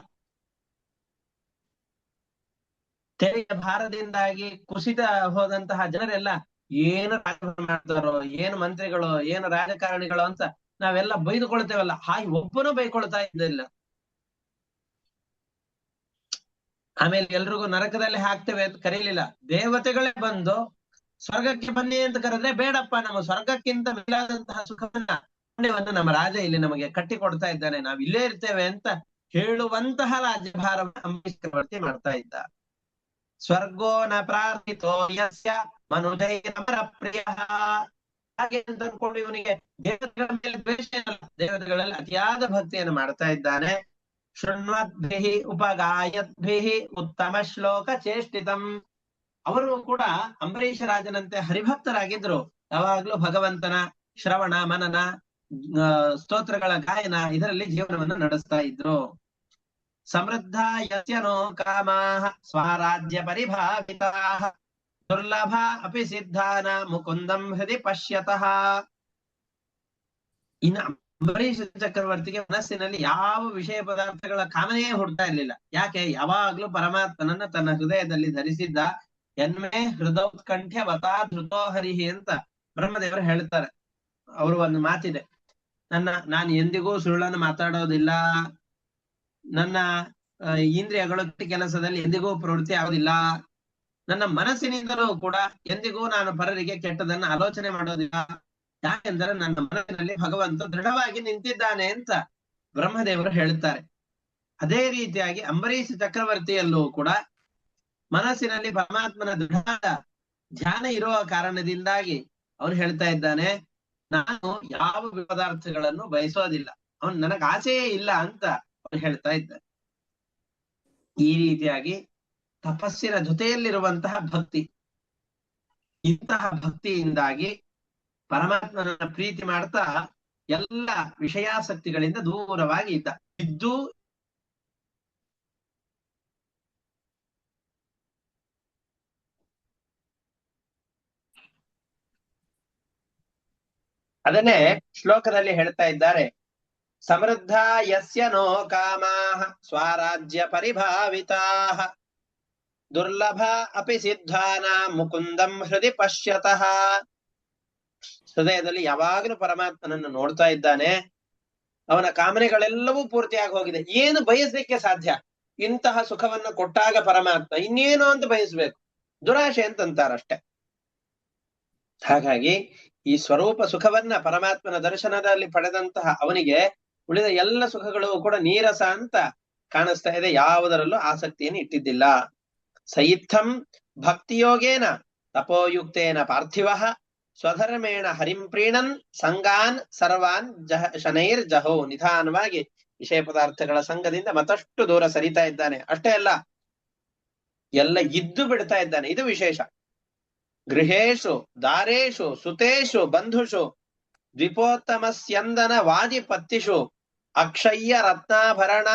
S1: ತೆರೆಯ ಭಾರದಿಂದಾಗಿ ಕುಸಿತ ಹೋದಂತಹ ಜನರೆಲ್ಲ ಏನು ರಾಜಭಾರ ಮಾಡ್ತಾರೋ, ಏನು ಮಂತ್ರಿಗಳು, ಏನು ರಾಜಕಾರಣಿಗಳು ಅಂತ ನಾವೆಲ್ಲ ಬೈದುಕೊಳ್ತೇವಲ್ಲ, ಹಾಗೆ ಒಬ್ಬನು ಬೈಕೊಳ್ತಾ ಇದ್ದಿಲ್ಲ. ಆಮೇಲೆ ಎಲ್ರಿಗೂ ನರಕದಲ್ಲಿ ಹಾಕ್ತೇವೆ ಅಂತ ಕರೀಲಿಲ್ಲ, ದೇವತೆಗಳೇ ಬಂದು ಸ್ವರ್ಗಕ್ಕೆ ಬನ್ನಿ ಅಂತ ಕರೆದ್ರೆ, ಬೇಡಪ್ಪ ನಮ್ಮ ಸ್ವರ್ಗಕ್ಕಿಂತ ಮೇಲಾದಂತಹ ಸುಖವನ್ನ ಪುಣ್ಯವನ್ನು ನಮ್ಮ ರಾಜ ಇಲ್ಲಿ ನಮಗೆ ಕಟ್ಟಿ ಕೊಡ್ತಾ ಇದ್ದಾನೆ, ನಾವ್ ಇಲ್ಲೇ ಇರ್ತೇವೆ ಅಂತ ಹೇಳುವಂತಹ ರಾಜ್ಯಭಾರ ಅಂಬರೀಷ್ ಚಕ್ರವರ್ತಿ ಮಾಡ್ತಾ ಇದ್ದ. ಸ್ವರ್ಗೋ ನ ಪ್ರಾರ್ಥಿತೋ ಯಸ್ಯ ಮನುಜೈರಮರ ಪ್ರಿಯ. ಹಾಗೆ ಅಂತ ಅನ್ಕೊಂಡು ಇವನಿಗೆ ದೇವತೆಗಳ ಮೇಲೆ ದ್ವೇಷ ಇಲ್ಲ, ದೇವತೆಗಳಲ್ಲಿ ಅತಿಯಾದ ಭಕ್ತಿಯನ್ನು ಮಾಡ್ತಾ ಇದ್ದಾನೆ. ಶೃಣ್ವದ್ಭಿಃ ಉಪಗಾಯದ್ಭಿಃ ಉತ್ತಮ ಶ್ಲೋಕ ಚೇಷ್ಟಿತಂ. ಅವರು ಕೂಡ ಅಂಬರೀಷ ರಾಜನಂತೆ ಹರಿಭಕ್ತರಾಗಿದ್ರು. ಯಾವಾಗ್ಲೂ ಭಗವಂತನ ಶ್ರವಣ ಮನನ ಸ್ತೋತ್ರಗಳ ಗಾಯನ ಇದರಲ್ಲಿ ಜೀವನವನ್ನು ನಡೆಸ್ತಾ ಇದ್ರು. ಸಮೃದ್ಧ ಯಸ್ಯನೋ ಕಾಮಾಹ ಸ್ವರಾಜ್ಯ ಪರಿಭಾವಿತಾಃ ದುರ್ಲಭ ಅಪಿ ಸಿದ್ಧಾನ ಮುಕುಂದಂ ಹೃದಯ ಪಶ್ಯತಃ. ಇನ್ನು ಅಂಬರೀಷ ಚಕ್ರವರ್ತಿಗೆ ಮನಸ್ಸಿನಲ್ಲಿ ಯಾವ ವಿಷಯ ಪದಾರ್ಥಗಳ ಕಾಮನೆಯೇ ಹುಡ್ತಾ ಇರ್ಲಿಲ್ಲ. ಯಾಕೆ? ಯಾವಾಗ್ಲೂ ಪರಮಾತ್ಮನನ್ನ ತನ್ನ ಹೃದಯದಲ್ಲಿ ಧರಿಸಿದ್ದ. ಎನ್ಮೇ ಹೃದೋತ್ಕಂಠ್ಯ ವತಾ ಧೃತೋ ಹರಿಹಿ ಅಂತ ಬ್ರಹ್ಮದೇವರು ಹೇಳ್ತಾರೆ. ಅವರು ಒಂದು ಮಾತಿದೆ, ನಾನು ಎಂದಿಗೂ ಸುಳ್ಳನ್ನು ಮಾತಾಡೋದಿಲ್ಲ, ನನ್ನ ಇಂದ್ರಿಯಗಳು ಕೆಲಸದಲ್ಲಿ ಎಂದಿಗೂ ಪ್ರವೃತ್ತಿ ಆಗೋದಿಲ್ಲ, ನನ್ನ ಮನಸ್ಸಿನಿಂದಲೂ ಕೂಡ ಎಂದಿಗೂ ನಾನು ಪರರಿಗೆ ಕೆಟ್ಟದನ್ನ ಆಲೋಚನೆ ಮಾಡೋದಿಲ್ಲ. ಯಾಕೆಂದರೆ ನನ್ನ ಮನಸ್ಸಿನಲ್ಲಿ ಭಗವಂತ ದೃಢವಾಗಿ ನಿಂತಿದ್ದಾನೆ ಅಂತ ಬ್ರಹ್ಮದೇವರು ಹೇಳುತ್ತಾರೆ. ಅದೇ ರೀತಿಯಾಗಿ ಅಂಬರೀಷ ಚಕ್ರವರ್ತಿಯಲ್ಲೂ ಕೂಡ ಮನಸ್ಸಿನಲ್ಲಿ ಪರಮಾತ್ಮನ ದೃಢ ಧ್ಯಾನ ಇರುವ ಕಾರಣದಿಂದಾಗಿ ಅವನು ಹೇಳ್ತಾ ಇದ್ದಾನೆ, ನಾನು ಯಾವ ಪದಾರ್ಥಗಳನ್ನು ಬಯಸೋದಿಲ್ಲ, ಅವನು ನನಗೆ ಆಸೆಯೇ ಇಲ್ಲ ಅಂತ ಅವನು ಹೇಳ್ತಾ ಇದ್ದಾನೆ. ಈ ರೀತಿಯಾಗಿ ತಪಸ್ಸಿನ ಜೊತೆಯಲ್ಲಿರುವಂತಹ ಭಕ್ತಿ, ಇಂತಹ ಭಕ್ತಿಯಿಂದಾಗಿ ಪರಮಾತ್ಮನ ಪ್ರೀತಿ ಮಾಡ್ತಾ ಎಲ್ಲ ವಿಷಯಾಸಕ್ತಿಗಳಿಂದ ದೂರವಾಗಿ ಇದ್ದ. ಇದ್ದು ಅದನ್ನೇ ಶ್ಲೋಕದಲ್ಲಿ ಹೇಳ್ತಾ ಇದ್ದಾರೆ, ಸಮೃದ್ಧ ಯಸ್ಯ ನೋ ಕಾಮಾಹ ಸ್ವರಾಜ್ಯ ಪರಿಭಾವಿತಾಃ ದುರ್ಲಭ ಅಪಿ ಸಿದ್ಧಾನ ಮುಕುಂದಂ ಹೃದಯ ಪಶ್ಯತಃ. ಹೃದಯದಲ್ಲಿ ಯಾವಾಗಲೂ ಪರಮಾತ್ಮನನ್ನು ನೋಡ್ತಾ ಇದ್ದಾನೆ. ಅವನ ಕಾಮನೆಗಳೆಲ್ಲವೂ ಪೂರ್ತಿಯಾಗಿ ಹೋಗಿದೆ. ಏನು ಬಯಸ್ಲಿಕ್ಕೆ ಸಾಧ್ಯ? ಇಂತಹ ಸುಖವನ್ನು ಕೊಟ್ಟಾಗ ಪರಮಾತ್ಮ ಇನ್ನೇನು ಅಂತ ಬಯಸ್ಬೇಕು, ದುರಾಶೆ ಅಂತಂತಾರಷ್ಟೆ. ಹಾಗಾಗಿ ಈ ಸ್ವರೂಪ ಸುಖವನ್ನ ಪರಮಾತ್ಮನ ದರ್ಶನದಲ್ಲಿ ಪಡೆದಂತಹ ಅವನಿಗೆ ಉಳಿದ ಎಲ್ಲ ಸುಖಗಳು ಕೂಡ ನೀರಸ ಅಂತ ಕಾಣಿಸ್ತಾ ಇದೆ. ಯಾವುದರಲ್ಲೂ ಆಸಕ್ತಿಯನ್ನು ಇಟ್ಟಿದ್ದಿಲ್ಲ. ಸಯಿತ್ಥಂ ಭಕ್ತಿಯೋಗೇನ ತಪೋಯುಕ್ತೇನ ಪಾರ್ಥಿವ ಸ್ವಧರ್ಮೇಣ ಹರಿಂ ಪ್ರೀಣನ್ ಸಂಗಾನ್ ಸರ್ವಾನ್ ಶನೈರ್ ಜಹೋ. ನಿಧಾನವಾಗಿ ವಿಷಯ ಪದಾರ್ಥಗಳ ಸಂಘದಿಂದ ಮತ್ತಷ್ಟು ದೂರ ಸರಿತಾ ಇದ್ದಾನೆ. ಅಷ್ಟೇ ಅಲ್ಲ, ಎಲ್ಲ ಇದ್ದು ಬಿಡ್ತಾ ಇದ್ದಾನೆ. ಇದು ವಿಶೇಷ. ಗೃಹೇಶು ದಾರೇಶು ಸುತೇಶು ಬಂಧುಷು ದ್ವಿಪೋತ್ತಮಸ್ಯಂದನ ವಾದಿಪತ್ತಿಷು ಅಕ್ಷಯ್ಯ ರತ್ನಾಭರಣ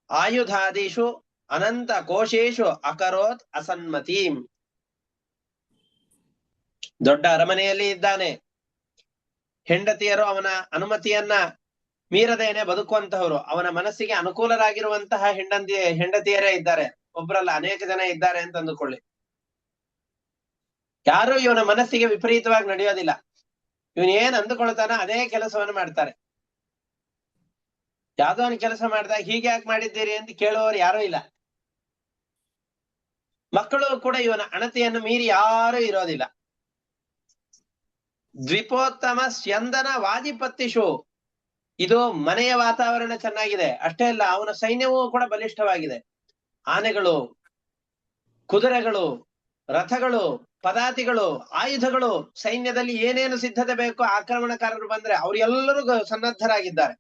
S1: ಆಯುಧಾದಿಷು ಅನಂತ ಕೋಶೇಶು ಅಕರೋತ್ ಅಸನ್ಮತೀಂ. ದೊಡ್ಡ ಅರಮನೆಯಲ್ಲಿ ಇದ್ದಾನೆ. ಹೆಂಡತಿಯರು ಅವನ ಅನುಮತಿಯನ್ನ ಮೀರದೇನೆ ಬದುಕುವಂತಹವರು, ಅವನ ಮನಸ್ಸಿಗೆ ಅನುಕೂಲರಾಗಿರುವಂತಹ ಹೆಂಡತಿಯರೇ ಇದ್ದಾರೆ. ಒಬ್ಬರಲ್ಲ, ಅನೇಕ ಜನ ಇದ್ದಾರೆ ಅಂತ ಅಂದುಕೊಳ್ಳಿ. ಯಾರು ಇವನ ಮನಸ್ಸಿಗೆ ವಿಪರೀತವಾಗಿ ನಡೆಯೋದಿಲ್ಲ. ಇವನ್ ಏನ್ ಅಂದುಕೊಳ್ತಾನ ಅದೇ ಕೆಲಸವನ್ನು ಮಾಡ್ತಾರೆ. ಯಾವ್ದೋ ಒಂದು ಕೆಲಸ ಮಾಡಿದಾಗ ಹೀಗೆ ಯಾಕೆ ಮಾಡಿದ್ದೀರಿ ಅಂತ ಕೇಳುವವರು ಯಾರೂ ಇಲ್ಲ. ಮಕ್ಕಳು ಕೂಡ ಇವನ ಅಣತಿಯನ್ನು ಮೀರಿ ಯಾರೂ ಇರೋದಿಲ್ಲ. ದ್ವಿಪೋತ್ತಮ ಸ್ಯಂದನ ವಾದಿಪತ್ತಿಷು. ಇದು ಮನೆಯ ವಾತಾವರಣ ಚೆನ್ನಾಗಿದೆ. ಅಷ್ಟೇ ಅಲ್ಲ, ಅವನ ಸೈನ್ಯವೂ ಕೂಡ ಬಲಿಷ್ಠವಾಗಿದೆ. ಆನೆಗಳು, ಕುದುರೆಗಳು, ರಥಗಳು, ಪದಾತಿಗಳು, ಆಯುಧಗಳು, ಸೈನ್ಯದಲ್ಲಿ ಏನೇನು ಸಿದ್ಧತೆ ಬೇಕೋ ಆಕ್ರಮಣಕಾರರು ಬಂದ್ರೆ ಅವರೆಲ್ಲರೂ ಸನ್ನದ್ಧರಾಗಿದ್ದಾರೆ.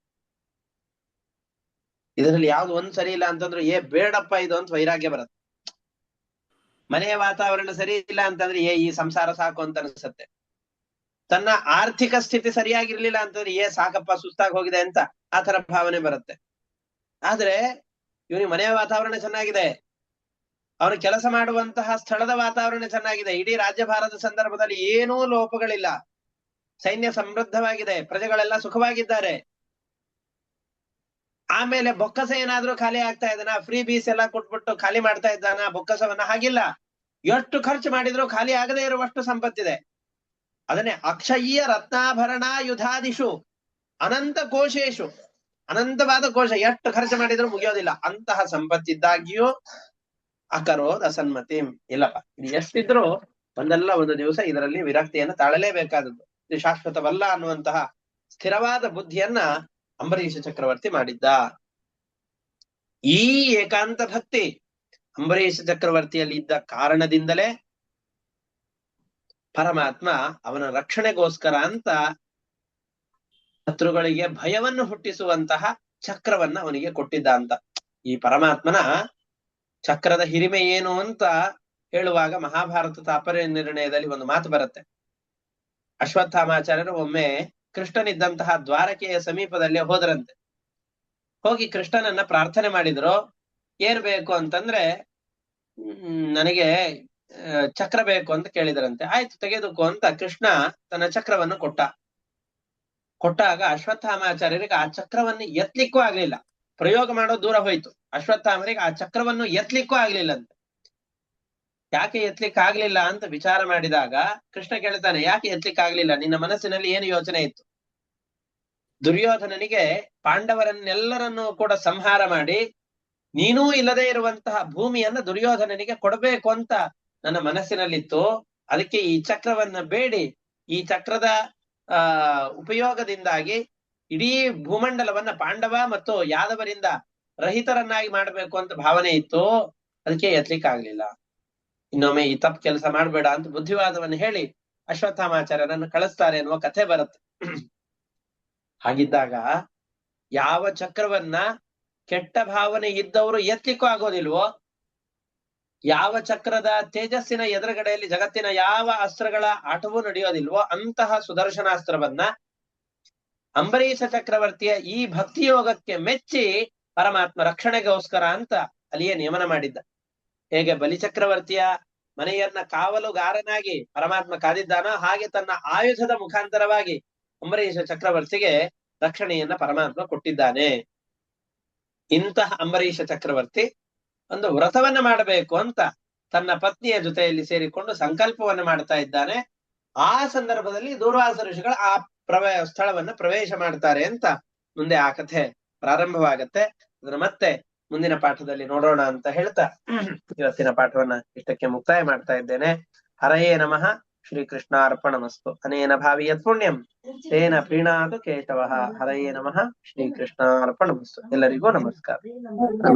S1: ಇದರಲ್ಲಿ ಯಾವ್ದು ಒಂದ್ ಸರಿ ಇಲ್ಲ ಅಂತಂದ್ರೆ ಬೇಡಪ್ಪ ಇದು ಅಂತ ವೈರಾಗ್ಯ ಬರುತ್ತೆ. ಮನೆಯ ವಾತಾವರಣ ಸರಿ ಇಲ್ಲ ಅಂತಂದ್ರೆ ಈ ಸಂಸಾರ ಸಾಕು ಅಂತ ಅನ್ಸುತ್ತೆ. ತನ್ನ ಆರ್ಥಿಕ ಸ್ಥಿತಿ ಸರಿಯಾಗಿರ್ಲಿಲ್ಲ ಅಂತಂದ್ರೆ ಸಾಕಪ್ಪ ಸುಸ್ತಾಗಿ ಹೋಗಿದೆ ಅಂತ ಆ ತರ ಭಾವನೆ ಬರುತ್ತೆ. ಆದ್ರೆ ಇವನಿಗೆ ಮನೆಯ ವಾತಾವರಣ ಚೆನ್ನಾಗಿದೆ, ಅವನು ಕೆಲಸ ಮಾಡುವಂತಹ ಸ್ಥಳದ ವಾತಾವರಣ ಚೆನ್ನಾಗಿದೆ. ಇಡೀ ರಾಜ್ಯಭಾರದ ಸಂದರ್ಭದಲ್ಲಿ ಏನೂ ಲೋಪಗಳಿಲ್ಲ. ಸೈನ್ಯ ಸಮೃದ್ಧವಾಗಿದೆ, ಪ್ರಜೆಗಳೆಲ್ಲ ಸುಖವಾಗಿದ್ದಾರೆ. ಆಮೇಲೆ ಬೊಕ್ಕಸ ಏನಾದ್ರೂ ಖಾಲಿ ಆಗ್ತಾ ಇದ್ದಾನ, ಫ್ರೀ ಬೀಸ್ ಎಲ್ಲ ಕೊಟ್ಬಿಟ್ಟು ಖಾಲಿ ಮಾಡ್ತಾ ಇದ್ದಾನ ಬೊಕ್ಕಸವನ್ನ? ಹಾಗಿಲ್ಲ. ಎಷ್ಟು ಖರ್ಚು ಮಾಡಿದ್ರು ಖಾಲಿ ಆಗದೆ ಇರುವಷ್ಟು ಸಂಪತ್ತಿದೆ. ಅದನ್ನೇ ಅಕ್ಷಯ್ಯ ರತ್ನಾಭರಣ ಯುಧಾದಿಷು ಅನಂತ ಕೋಶೇಶು. ಅನಂತವಾದ ಕೋಶ, ಎಷ್ಟು ಖರ್ಚು ಮಾಡಿದ್ರು ಮುಗಿಯೋದಿಲ್ಲ. ಅಂತಹ ಸಂಪತ್ತಿದ್ದಾಗಿಯೂ ಅಕರೋದ್ ಅಸನ್ಮತಿ. ಇಲ್ಲಪ್ಪ, ಇದು ಎಷ್ಟಿದ್ರು ಒಂದಲ್ಲ ಒಂದು ದಿವಸ ಇದರಲ್ಲಿ ವಿರಕ್ತಿಯನ್ನು ತಾಳಲೇಬೇಕಾದದ್ದು, ಇದು ಶಾಶ್ವತವಲ್ಲ ಅನ್ನುವಂತಹ ಸ್ಥಿರವಾದ ಬುದ್ಧಿಯನ್ನ ಅಂಬರೀಷ ಚಕ್ರವರ್ತಿ ಮಾಡಿದ್ದ. ಈ ಏಕಾಂತ ಭಕ್ತಿ ಅಂಬರೀಷ ಚಕ್ರವರ್ತಿಯಲ್ಲಿ ಇದ್ದ ಕಾರಣದಿಂದಲೇ ಪರಮಾತ್ಮ ಅವನ ರಕ್ಷಣೆಗೋಸ್ಕರ ಅಂತ ಶತ್ರುಗಳಿಗೆ ಭಯವನ್ನು ಹುಟ್ಟಿಸುವಂತಹ ಚಕ್ರವನ್ನ ಅವನಿಗೆ ಕೊಟ್ಟಿದ್ದ ಅಂತ. ಈ ಪರಮಾತ್ಮನ ಚಕ್ರದ ಹಿರಿಮೆ ಏನು ಅಂತ ಹೇಳುವಾಗ ಮಹಾಭಾರತ ತಾತ್ಪರ್ಯ ನಿರ್ಣಯದಲ್ಲಿ ಒಂದು ಮಾತು ಬರುತ್ತೆ. ಅಶ್ವತ್ಥಾಮಾಚಾರ್ಯರು ಒಮ್ಮೆ ಕೃಷ್ಣನಿದ್ದಂತಹ ದ್ವಾರಕೆಯ ಸಮೀಪದಲ್ಲಿ ಹೋದರಂತೆ. ಹೋಗಿ ಕೃಷ್ಣನನ್ನ ಪ್ರಾರ್ಥನೆ ಮಾಡಿದ್ರು. ಏನ್ ಬೇಕು ಅಂತಂದ್ರೆ ನನಗೆ ಚಕ್ರ ಬೇಕು ಅಂತ ಕೇಳಿದ್ರಂತೆ. ಆಯ್ತು ತೆಗೆದುಕೋ ಅಂತ ಕೃಷ್ಣ ತನ್ನ ಚಕ್ರವನ್ನು ಕೊಟ್ಟಾಗ ಅಶ್ವತ್ಥಾಮಾಚಾರ್ಯರಿಗೆ ಆ ಚಕ್ರವನ್ನು ಎತ್ಲಿಕ್ಕೂ ಆಗ್ಲಿಲ್ಲ. ಪ್ರಯೋಗ ಮಾಡೋ ದೂರ ಹೋಯ್ತು, ಅಶ್ವತ್ಥಾಮರಿಗೆ ಆ ಚಕ್ರವನ್ನು ಎತ್ಲಿಕ್ಕೂ ಆಗ್ಲಿಲ್ಲ ಅಂತ. ಯಾಕೆ ಎತ್ಲಿಕ್ಕೆ ಆಗ್ಲಿಲ್ಲ ಅಂತ ವಿಚಾರ ಮಾಡಿದಾಗ ಕೃಷ್ಣ ಕೇಳ್ತಾನೆ, ಯಾಕೆ ಎತ್ಲಿಕ್ಕೆ ಆಗ್ಲಿಲ್ಲ? ನಿನ್ನ ಮನಸ್ಸಿನಲ್ಲಿ ಏನು ಯೋಚನೆ ಇತ್ತು? ದುರ್ಯೋಧನನಿಗೆ ಪಾಂಡವರನ್ನೆಲ್ಲರನ್ನೂ ಕೂಡ ಸಂಹಾರ ಮಾಡಿ ನೀನೂ ಇಲ್ಲದೆ ಇರುವಂತಹ ಭೂಮಿಯನ್ನ ದುರ್ಯೋಧನನಿಗೆ ಕೊಡಬೇಕು ಅಂತ ನನ್ನ ಮನಸ್ಸಿನಲ್ಲಿತ್ತು. ಅದಕ್ಕೆ ಈ ಚಕ್ರವನ್ನ ಬೇಡಿ ಈ ಚಕ್ರದ ಉಪಯೋಗದಿಂದಾಗಿ ಇಡೀ ಭೂಮಂಡಲವನ್ನ ಪಾಂಡವ ಮತ್ತು ಯಾದವರಿಂದ ರಹಿತರನ್ನಾಗಿ ಮಾಡಬೇಕು ಅಂತ ಭಾವನೆ ಇತ್ತು. ಅದಕ್ಕೆ ಎತ್ಲಿಕ್ಕೆ ಆಗ್ಲಿಲ್ಲ. ಇನ್ನೊಮ್ಮೆ ಈ ತಪ್ಪು ಕೆಲಸ ಮಾಡ್ಬೇಡ ಅಂತ ಬುದ್ಧಿವಾದವನ್ನು ಹೇಳಿ ಅಶ್ವತ್ಥಾಮಾಚಾರ್ಯರನ್ನು ಕಳಿಸ್ತಾರೆ ಎನ್ನುವ ಕಥೆ ಬರುತ್ತೆ. ಹಾಗಿದ್ದಾಗ ಯಾವ ಚಕ್ರವನ್ನ ಕೆಟ್ಟ ಭಾವನೆ ಇದ್ದವರು ಎತ್ಲಿಕ್ಕೂ ಆಗೋದಿಲ್ವೋ, ಯಾವ ಚಕ್ರದ ತೇಜಸ್ಸಿನ ಎದುರುಗಡೆಯಲ್ಲಿ ಜಗತ್ತಿನ ಯಾವ ಅಸ್ತ್ರಗಳ ಆಟವೂ ನಡೆಯೋದಿಲ್ವೋ ಅಂತಹ ಸುದರ್ಶನಾಸ್ತ್ರವನ್ನ ಅಂಬರೀಷ ಚಕ್ರವರ್ತಿಯ ಈ ಭಕ್ತಿಯೋಗಕ್ಕೆ ಮೆಚ್ಚಿ ಪರಮಾತ್ಮ ರಕ್ಷಣೆಗೋಸ್ಕರ ಅಂತ ಅಲ್ಲಿಯೇ ನೇಮನ ಮಾಡಿದ್ದ. ಹೇಗೆ ಬಲಿಚಕ್ರವರ್ತಿಯ ಮನೆಯನ್ನ ಕಾವಲುಗಾರನಾಗಿ ಪರಮಾತ್ಮ ಕಾದಿದ್ದಾನೋ ಹಾಗೆ ತನ್ನ ಆಯುಧದ ಮುಖಾಂತರವಾಗಿ ಅಂಬರೀಷ ಚಕ್ರವರ್ತಿಗೆ ರಕ್ಷಣೆಯನ್ನ ಪರಮಾತ್ಮ ಕೊಟ್ಟಿದ್ದಾನೆ. ಇಂತಹ ಅಂಬರೀಷ ಚಕ್ರವರ್ತಿ ಒಂದು ವ್ರತವನ್ನ ಮಾಡಬೇಕು ಅಂತ ತನ್ನ ಪತ್ನಿಯ ಜೊತೆಯಲ್ಲಿ ಸೇರಿಕೊಂಡು ಸಂಕಲ್ಪವನ್ನು ಮಾಡ್ತಾ ಇದ್ದಾನೆ. ಆ ಸಂದರ್ಭದಲ್ಲಿ ದೂರ್ವಾಸ ಋಷಿಗಳು ಆ ಸ್ಥಳವನ್ನ ಪ್ರವೇಶ ಮಾಡ್ತಾರೆ ಅಂತ ಮುಂದೆ ಆ ಕಥೆ ಪ್ರಾರಂಭವಾಗತ್ತೆ. ಅದನ್ನ ಮತ್ತೆ ಮುಂದಿನ ಪಾಠದಲ್ಲಿ ನೋಡೋಣ ಅಂತ ಹೇಳ್ತಾ ಇವತ್ತಿನ ಪಾಠವನ್ನ ಇಷ್ಟಕ್ಕೆ ಮುಕ್ತಾಯ ಮಾಡ್ತಾ ಇದ್ದೇನೆ. ಹರಯೇ ನಮಃ. ಶ್ರೀಕೃಷ್ಣಾರ್ಪಣಮಸ್ತು. ಅನೇನ ಭಾವಿ ಯತ್ ಪುಣ್ಯಂ ತೇನ ಪ್ರೀಣಾತು ಕೇಶವಃ. ಹರಯೇ ನಮಃ. ಶ್ರೀಕೃಷ್ಣಾರ್ಪಣಮಸ್ತು. ಎಲ್ಲರಿಗೂ ನಮಸ್ಕಾರ.
S3: ನಮಸ್ಕಾರ.